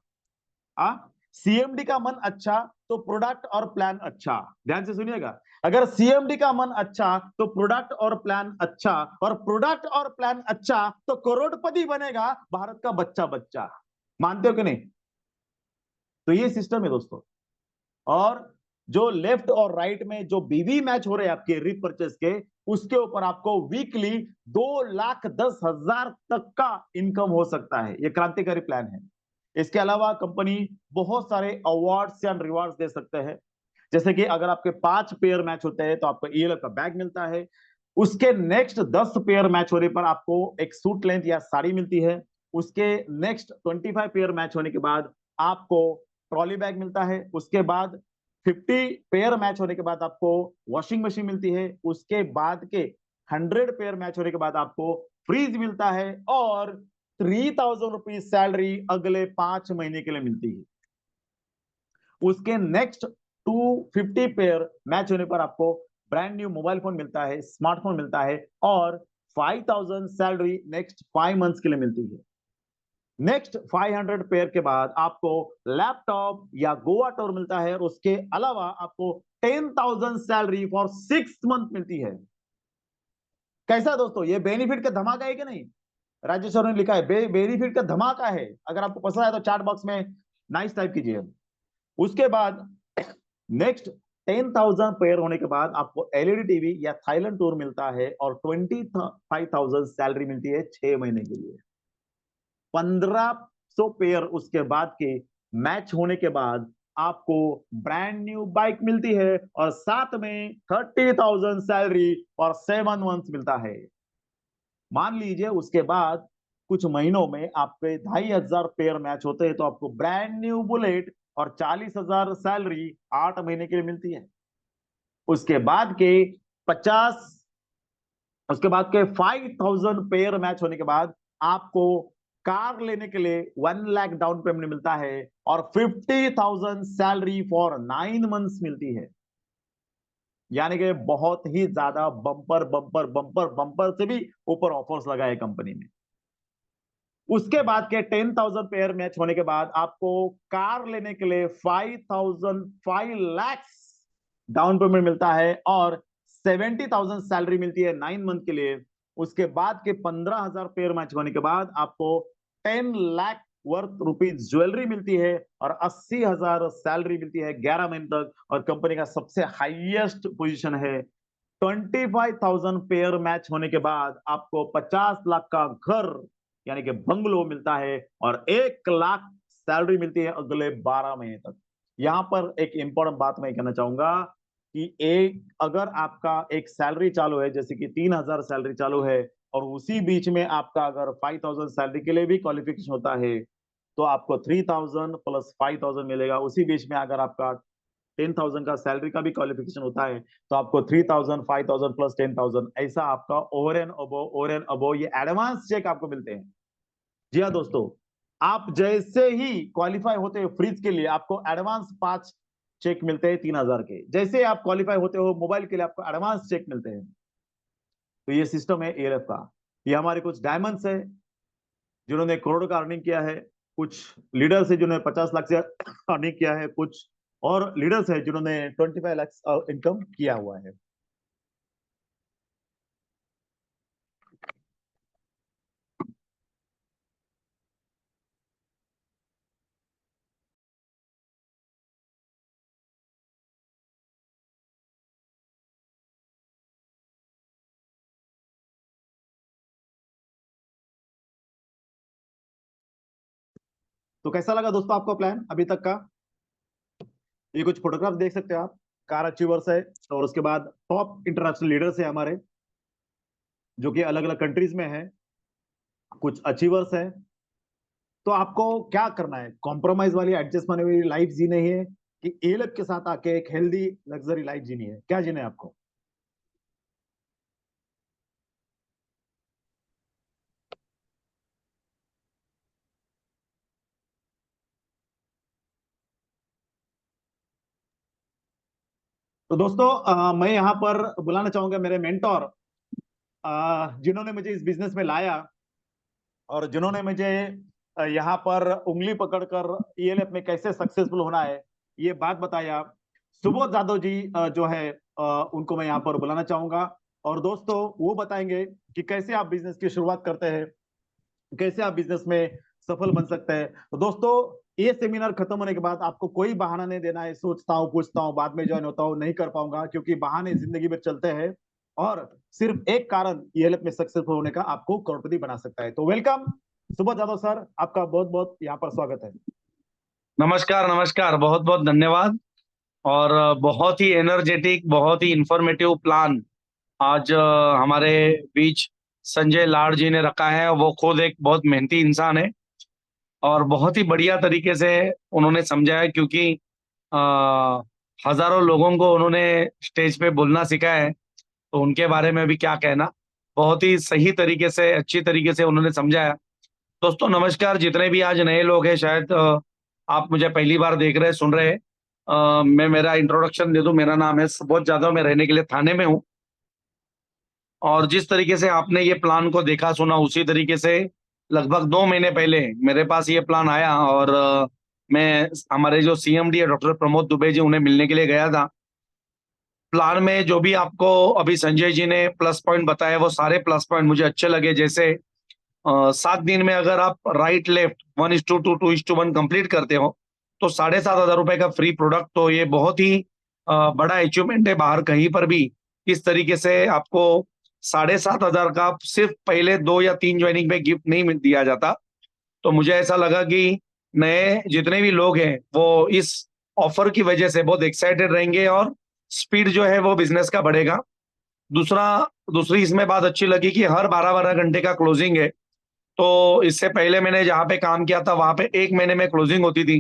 सीएमडी का मन अच्छा तो प्रोडक्ट और प्लान अच्छा। ध्यान से सुनिएगा, अगर सीएमडी का मन अच्छा तो प्रोडक्ट और प्लान अच्छा, और प्रोडक्ट और प्लान अच्छा तो करोड़पति बनेगा भारत का बच्चा बच्चा। मानते हो कि नहीं? तो ये सिस्टम है दोस्तों। और जो लेफ्ट और राइट में जो बीवी मैच हो रहे हैं आपके रिपर्चेस के, उसके ऊपर आपको वीकली 2,10,000 तक का इनकम हो सकता है। ये क्रांतिकारी प्लान है। इसके अलावा कंपनी बहुत सारे अवार्ड्स या रिवार्ड्स दे सकते हैं, जैसे कि अगर आपके 5 पेयर मैच होते हैं तो आपको ईएलएफ का बैग मिलता है। उसके नेक्स्ट 10 पेयर मैच होने पर आपको एक सूट लेंथ या साड़ी मिलती है। उसके नेक्स्ट 25 पेयर मैच होने के बाद आपको ट्रॉली बैग मिलता है। उसके बाद 50 पेयर मैच होने के बाद आपको वॉशिंग मशीन मिलती है। उसके बाद के 100 पेयर मैच होने के बाद आपको फ्रीज मिलता है, और 3,000 रुपीज सैलरी अगले 5 महीने के लिए मिलती है। उसके नेक्स्ट 250 पेयर मैच होने पर आपको ब्रांड न्यू मोबाइल फोन मिलता है, स्मार्टफोन मिलता है, और 5,000 सैलरी नेक्स्ट 5 मंथ्स के लिए मिलती है। नेक्स्ट 500 पेयर के बाद आपको लैपटॉप या गोवा टूर मिलता है, और उसके अलावा आपको 10,000 सैलरी फॉर 6 मंथ मिलती है। कैसा दोस्तों, ये बेनिफिट का धमाका है कि नहीं? राजेश सर ने लिखा है बेनिफिट का धमाका है। अगर आपको पसंद आया तो चैट बॉक्स में नाइस टाइप कीजिए। उसके बाद नेक्स्ट 10,000 पेयर होने के बाद आपको एलईडी टीवी या थाईलैंड टूर मिलता है, और 25,000 सैलरी मिलती है 6 महीने के लिए। 1,500 पेयर उसके बाद के मैच होने के बाद आपको ब्रांड न्यू बाइक मिलती है, और साथ में 30,000 सैलरी और 7 मंथ्स मिलता है। मान लीजिए उसके बाद कुछ महीनों में आपके 2,500 पेयर मैच होते हैं तो आपको ब्रांड न्यू बुलेट और 40,000 सैलरी 8 महीने के लिए मिलती है। उसके बाद के 50 उसके बाद के 5,000 पेयर मैच होने के बाद आपको कार लेने के लिए 1 लाख डाउन पेमेंट मिलता है, और 50,000 सैलरी फॉर 9 मंथ्स मिलती है। यानी कि बहुत ही ज्यादा बम्पर बम्पर बम्पर बम्पर से भी ऊपर ऑफर्स लगाए कंपनी ने। उसके बाद के 10,000 पेयर मैच होने के बाद आपको कार लेने के लिए 5 लाख डाउन पेमेंट मिलता है, और 70,000 सैलरी मिलती है 9 मंथ के लिए। उसके बाद के 15,000 पेयर मैच होने के बाद आपको 10 लाख वर्थ रुपीज ज्वेलरी मिलती है, और 80,000 सैलरी मिलती है 11 महीने तक। और कंपनी का सबसे हाईएस्ट पोजीशन है, 25,000 पेयर मैच होने के बाद आपको 50 लाख का घर यानी कि बंगलो मिलता है, और 1 लाख सैलरी मिलती है अगले 12 महीने तक। यहां पर एक इंपॉर्टेंट बात मैं कहना चाहूंगा कि एक अगर आपका एक सैलरी चालू है, जैसे कि 3,000 सैलरी चालू है, और उसी बीच में आपका अगर 5,000 सैलरी के लिए भी क्वालिफिकेशन होता है, तो आपको 3,000 प्लस 5,000 मिलेगा। उसी बीच में अगर आपका 10,000 का सैलरी का भी क्वालिफिकेशन होता है तो आपको 3,000 5,000 प्लस 10,000 ऐसा आपका ओवर एंड अबो ये एडवांस चेक आपको मिलते हैं। जी हाँ दोस्तों, आप जैसे ही क्वालिफाई होते हैं फ्रिज के लिए आपको एडवांस 5 चेक मिलते हैं 3,000 के। जैसे आप क्वालिफाई होते हो मोबाइल के लिए आपको एडवांस चेक मिलते हैं। तो ये सिस्टम है एएलएफ का। ये हमारे कुछ डायमंड्स है जिन्होंने करोड़ का अर्निंग किया है, कुछ लीडर्स है जिन्होंने 50 लाख से अर्निंग किया है, कुछ और लीडर्स है जिन्होंने 25 लाख इनकम किया हुआ है।
तो कैसा लगा दोस्तों आपका प्लान अभी तक का? ये कुछ फोटोग्राफ देख सकते हो आप, कार अचीवर्स है और उसके बाद टॉप इंटरनेशनल लीडर्स है हमारे, जो कि अलग अलग कंट्रीज में है, कुछ अचीवर्स है। तो आपको क्या करना है? कॉम्प्रोमाइज वाली एडजस्टमेंट वाली लाइफ जीनी है कि एलएफ के साथ आके एक हेल्दी लग्जरी लाइफ जीनी है? क्या जीना है आपको? तो दोस्तों मैं यहाँ पर बुलाना चाहूंगा मेरे मेंटोर, जिन्होंने मुझे इस बिजनेस में लाया और जिन्होंने मुझे यहाँ पर उंगली पकड़कर ईएलएफ में कैसे सक्सेसफुल होना है ये बात बताया। सुबोध जादव जी जो है उनको मैं यहाँ पर बुलाना चाहूंगा। और दोस्तों वो बताएंगे कि कैसे आप बिजनेस की शुरुआत करते हैं, कैसे आप बिजनेस में सफल बन सकते हैं। तो दोस्तों ये सेमिनार खत्म होने के बाद आपको कोई बहाना नहीं देना है, सोचता हूँ पूछता हूँ बाद में ज्वाइन होता हूँ, नहीं कर पाऊंगा, क्योंकि बहाने जिंदगी में चलते हैं और सिर्फ एक कारण ईएलएफ में सक्सेसफुल होने का आपको करोड़पति बना सकता है। तो वेलकम सुबोध यादव सर, आपका बहुत बहुत यहाँ पर स्वागत है।
नमस्कार नमस्कार, बहुत बहुत धन्यवाद। और बहुत ही एनर्जेटिक, बहुत ही इंफॉर्मेटिव प्लान आज हमारे बीच संजय लाड जी ने रखा है। वो खुद एक बहुत मेहनती इंसान है और बहुत ही बढ़िया तरीके से उन्होंने समझाया, क्योंकि आ, हजारों लोगों को उन्होंने स्टेज पे बोलना सिखाया है, तो उनके बारे में भी क्या कहना। बहुत ही सही तरीके से, अच्छी तरीके से उन्होंने समझाया। दोस्तों नमस्कार, जितने भी आज नए लोग हैं, शायद आप मुझे पहली बार देख रहे सुन रहे हैं। मैं मेरा इंट्रोडक्शन दे दूं। मेरा नाम है सुबोध जादव, मैं रहने के लिए थाने में हूँ। और जिस तरीके से आपने ये प्लान को देखा सुना, उसी तरीके से लगभग 2 महीने पहले मेरे पास ये प्लान आया और मैं हमारे जो सीएमडी है डॉक्टर प्रमोद दुबे जी, उन्हें मिलने के लिए गया था। प्लान में जो भी आपको अभी संजय जी ने प्लस पॉइंट बताया, वो सारे प्लस पॉइंट मुझे अच्छे लगे। जैसे 7 दिन में अगर आप राइट लेफ्ट 1:2 2:1 कंप्लीट करते हो तो 7,500 रुपए का फ्री प्रोडक्ट। तो ये बहुत ही बड़ा अचीवमेंट है। बाहर कहीं पर भी इस तरीके से आपको 7,500 का सिर्फ पहले 2 या 3 ज्वाइनिंग पे गिफ्ट नहीं दिया जाता। तो मुझे ऐसा लगा कि नए जितने भी लोग हैं वो इस ऑफर की वजह से बहुत एक्साइटेड रहेंगे और स्पीड जो है वो बिजनेस का बढ़ेगा। दूसरा दूसरी इसमें बात अच्छी लगी कि हर 12-12 घंटे का क्लोजिंग है। तो इससे पहले मैंने जहाँ पे काम किया था वहां पे 1 महीने में क्लोजिंग होती थी।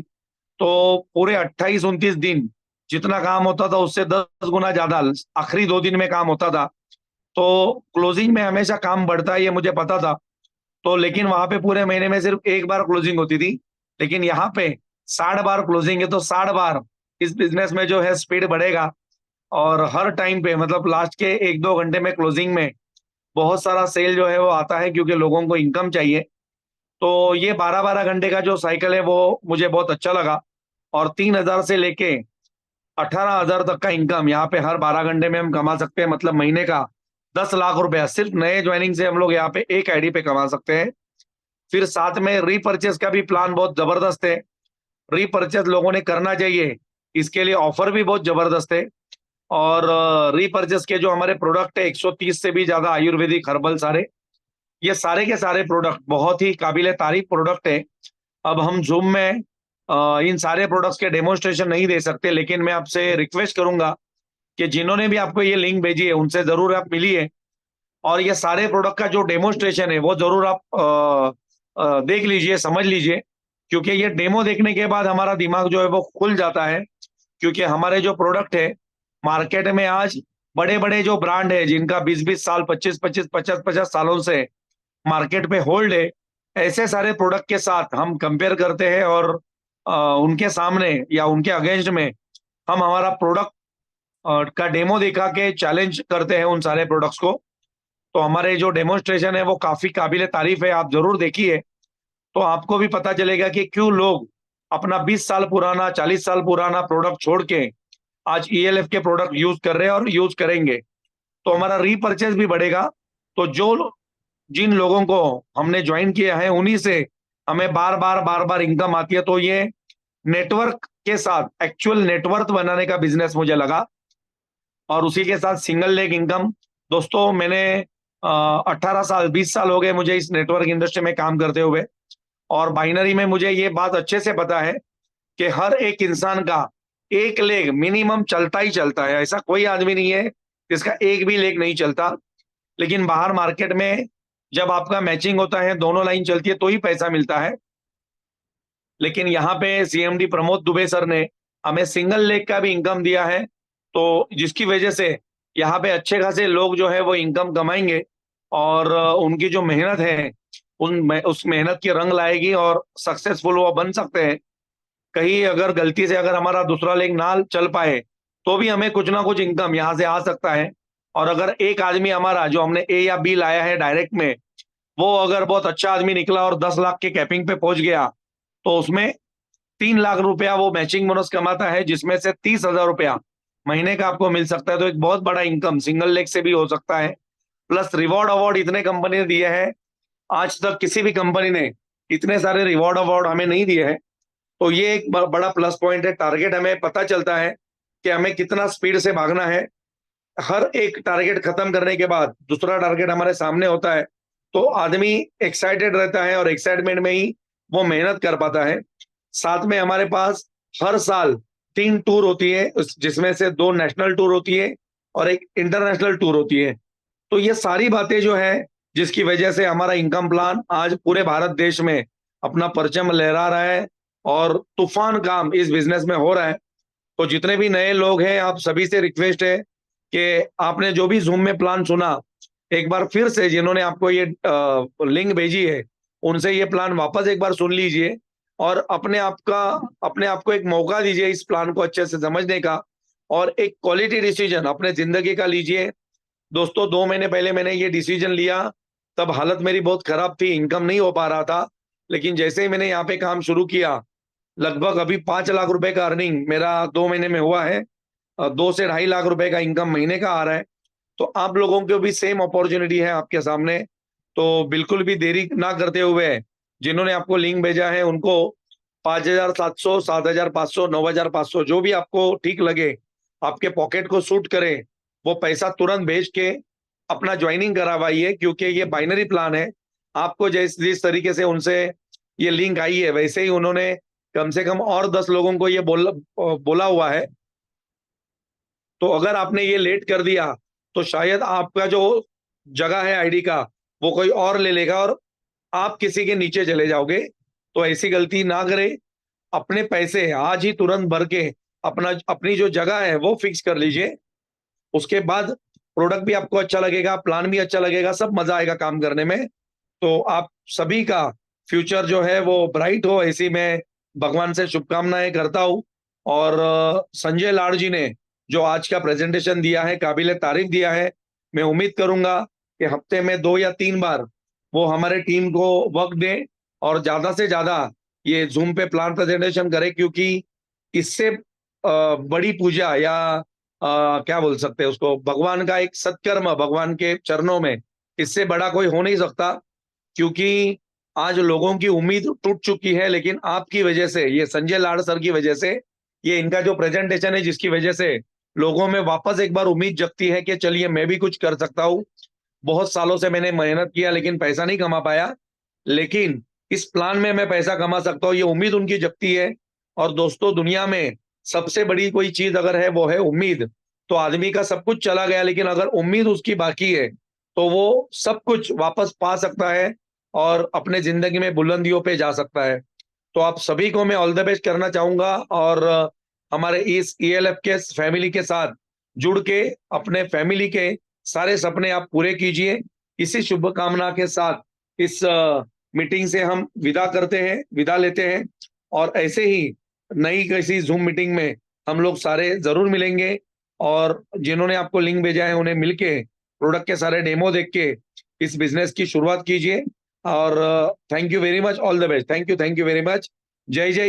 तो पूरे 28-29 दिन जितना काम होता था उससे 10 गुना ज्यादा आखिरी 2 दिन में काम होता था। तो क्लोजिंग में हमेशा काम बढ़ता है, ये मुझे पता था। तो लेकिन वहां पे पूरे महीने में सिर्फ एक बार क्लोजिंग होती थी, लेकिन यहाँ पे 60 बार क्लोजिंग है। तो 60 बार इस बिजनेस में जो है स्पीड बढ़ेगा। और हर टाइम पे मतलब लास्ट के 1-2 घंटे में क्लोजिंग में बहुत सारा सेल जो है वो आता है, क्योंकि लोगों को इनकम चाहिए। तो ये 12-12 घंटे का जो साइकिल है वो मुझे बहुत अच्छा लगा। और 3,000 से लेके 18,000 तक का इनकम यहाँ पे हर 12 घंटे में हम कमा सकते हैं। मतलब महीने का 10 लाख रुपया सिर्फ नए ज्वाइनिंग से हम लोग यहाँ पे एक आईडी पे कमा सकते हैं। फिर साथ में रीपर्चेस का भी प्लान बहुत जबरदस्त है। रीपर्चेस लोगों ने करना चाहिए, इसके लिए ऑफर भी बहुत जबरदस्त है। और रीपर्चेस के जो हमारे प्रोडक्ट है 130 से भी ज्यादा आयुर्वेदिक हर्बल सारे, ये सारे के सारे प्रोडक्ट बहुत ही काबिले तारीफ प्रोडक्ट है। अब हम जूम में इन सारे प्रोडक्ट्स के डेमोन्स्ट्रेशन नहीं दे सकते, लेकिन मैं आपसे रिक्वेस्ट करूंगा कि जिन्होंने भी आपको ये लिंक भेजी है उनसे जरूर आप मिलिए और ये सारे प्रोडक्ट का जो डेमोन्स्ट्रेशन है वो जरूर आप देख लीजिए, समझ लीजिए। क्योंकि ये डेमो देखने के बाद हमारा दिमाग जो है वो खुल जाता है। क्योंकि हमारे जो प्रोडक्ट है मार्केट में आज बड़े बड़े जो ब्रांड है जिनका 20-20 साल, 25-25, 50-50 सालों से मार्केट पे होल्ड है, ऐसे सारे प्रोडक्ट के साथ हम कंपेयर करते हैं और उनके सामने या उनके अगेंस्ट में हम हमारा प्रोडक्ट का डेमो दिखा के चैलेंज करते हैं उन सारे प्रोडक्ट्स को। तो हमारे जो डेमोन्स्ट्रेशन है वो काफी काबिले तारीफ है, आप जरूर देखिए। तो आपको भी पता चलेगा कि क्यों लोग अपना 20 साल पुराना, 40 साल पुराना प्रोडक्ट छोड़ के आज ईएलएफ के प्रोडक्ट यूज कर रहे हैं और यूज करेंगे। तो हमारा रीपर्चेज भी बढ़ेगा। तो जिन लोगों को हमने ज्वाइन किया है उन्हीं से हमें बार बार इनकम आती है। तो ये नेटवर्क के साथ एक्चुअल नेटवर्क बनाने का बिजनेस मुझे लगा। और उसी के साथ सिंगल लेग इनकम। दोस्तों मैंने 18 साल, 20 साल हो गए मुझे इस नेटवर्क इंडस्ट्री में काम करते हुए। और बाइनरी में मुझे ये बात अच्छे से पता है कि हर एक इंसान का एक लेग मिनिमम चलता ही चलता है। ऐसा कोई आदमी नहीं है जिसका एक भी लेग नहीं चलता। लेकिन बाहर मार्केट में जब आपका मैचिंग होता है, दोनों लाइन चलती है, तो ही पैसा मिलता है। लेकिन यहाँ पे सीएमडी प्रमोद दुबे सर ने हमें सिंगल लेग का भी इनकम दिया है, तो जिसकी वजह से यहाँ पे अच्छे खासे लोग जो है वो इनकम कमाएंगे और उनकी जो मेहनत है उस मेहनत की रंग लाएगी और सक्सेसफुल वो बन सकते हैं। कहीं अगर गलती से अगर हमारा दूसरा लेग ना चल पाए तो भी हमें कुछ ना कुछ इनकम यहाँ से आ सकता है। और अगर एक आदमी हमारा जो हमने ए या बी लाया है डायरेक्ट में, वो अगर बहुत अच्छा आदमी निकला और 10 लाख के कैपिंग पे पहुंच गया, तो उसमें 3 लाख रुपया वो मैचिंग बोनस कमाता है, जिसमें से 30,000 रुपया महीने का आपको मिल सकता है। तो एक बहुत बड़ा इनकम सिंगल लेग से भी हो सकता है। प्लस रिवॉर्ड अवार्ड इतने कंपनी ने दिए हैं, आज तक किसी भी कंपनी ने इतने सारे रिवॉर्ड अवार्ड हमें नहीं दिए हैं। तो ये एक बड़ा प्लस पॉइंट है। टारगेट हमें पता चलता है कि हमें कितना स्पीड से भागना है। हर एक टारगेट खत्म करने के बाद दूसरा टारगेट हमारे सामने होता है, तो आदमी एक्साइटेड रहता है और एक्साइटमेंट में ही वो मेहनत कर पाता है। साथ में हमारे पास हर साल 3 टूर होती है, जिसमें से 2 नेशनल टूर होती है और एक इंटरनेशनल टूर होती है। तो ये सारी बातें जो है जिसकी वजह से हमारा इनकम प्लान आज पूरे भारत देश में अपना परचम लहरा रहा है और तूफान काम इस बिजनेस में हो रहा है। तो जितने भी नए लोग हैं, आप सभी से रिक्वेस्ट है कि आपने जो भी जूम में प्लान सुना, एक बार फिर से जिन्होंने आपको ये लिंक भेजी है उनसे ये प्लान वापस एक बार सुन लीजिए और अपने आप को एक मौका दीजिए इस प्लान को अच्छे से समझने का और एक क्वालिटी डिसीजन अपने जिंदगी का लीजिए। दोस्तों 2 महीने पहले मैंने ये डिसीजन लिया, तब हालत मेरी बहुत खराब थी, इनकम नहीं हो पा रहा था। लेकिन जैसे ही मैंने यहाँ पे काम शुरू किया, लगभग अभी 5 लाख रुपए का अर्निंग मेरा 2 महीने में हुआ है। 2 से 2.5 लाख रुपए का इनकम महीने का आ रहा है। तो आप लोगों को भी सेम अपॉर्चुनिटी है आपके सामने। तो बिल्कुल भी देरी ना करते हुए जिन्होंने आपको लिंक भेजा है उनको 5,700, 7,500, 9,500 जो भी आपको ठीक लगे, आपके पॉकेट को सूट करे, वो पैसा तुरंत भेज के अपना ज्वाइनिंग करवाइए। क्योंकि ये बाइनरी प्लान है। आपको जिस तरीके से उनसे ये लिंक आई है, वैसे ही उन्होंने कम से कम और 10 लोगों को ये बोला हुआ है। तो अगर आपने ये लेट कर दिया तो शायद आपका जो जगह है आईडी का वो कोई और ले लेगा और आप किसी के नीचे चले जाओगे। तो ऐसी गलती ना करें। अपने पैसे आज ही तुरंत भर के अपनी जो जगह है वो फिक्स कर लीजिए। उसके बाद प्रोडक्ट भी आपको अच्छा लगेगा, प्लान भी अच्छा लगेगा, सब मजा आएगा काम करने में। तो आप सभी का फ्यूचर जो है वो ब्राइट हो, ऐसी मैं भगवान से शुभकामनाएं करता हूँ। और संजय लाड़ जी ने जो आज का प्रेजेंटेशन दिया है, काबिले तारीफ दिया है। मैं उम्मीद करूंगा कि हफ्ते में 2 या 3 बार वो हमारे टीम को वक्त दें और ज्यादा से ज्यादा ये जूम पे प्लान प्रेजेंटेशन करें, क्योंकि इससे बड़ी पूजा या क्या बोल सकते हैं उसको, भगवान का एक सत्कर्म भगवान के चरणों में, इससे बड़ा कोई हो नहीं सकता। क्योंकि आज लोगों की उम्मीद टूट चुकी है, लेकिन आपकी वजह से, ये संजय लाड़ सर की वजह से, ये इनका जो प्रेजेंटेशन है जिसकी वजह से लोगों में वापस एक बार उम्मीद जगती है कि चलिए मैं भी कुछ कर सकता हूँ। बहुत सालों से मैंने मेहनत किया लेकिन पैसा नहीं कमा पाया, लेकिन इस प्लान में मैं पैसा कमा सकता हूँ, ये उम्मीद उनकी जगती है। और दोस्तों, दुनिया में सबसे बड़ी कोई चीज अगर है वो है उम्मीद। तो आदमी का सब कुछ चला गया, लेकिन अगर उम्मीद उसकी बाकी है तो वो सब कुछ वापस पा सकता है और अपने जिंदगी में बुलंदियों पे जा सकता है। तो आप सभी को मैं ऑल द बेस्ट करना चाहूंगा और हमारे इस ELF के फैमिली के साथ जुड़ के अपने फैमिली के सारे सपने आप पूरे कीजिए। इसी शुभकामना के साथ इस मीटिंग से हम विदा लेते हैं और ऐसे ही नई किसी जूम मीटिंग में हम लोग सारे जरूर मिलेंगे। और जिन्होंने आपको लिंक भेजा है उन्हें मिलके प्रोडक्ट के सारे डेमो देख के इस बिजनेस की शुरुआत कीजिए। और thank you very much, all the best, thank you very much. जय जय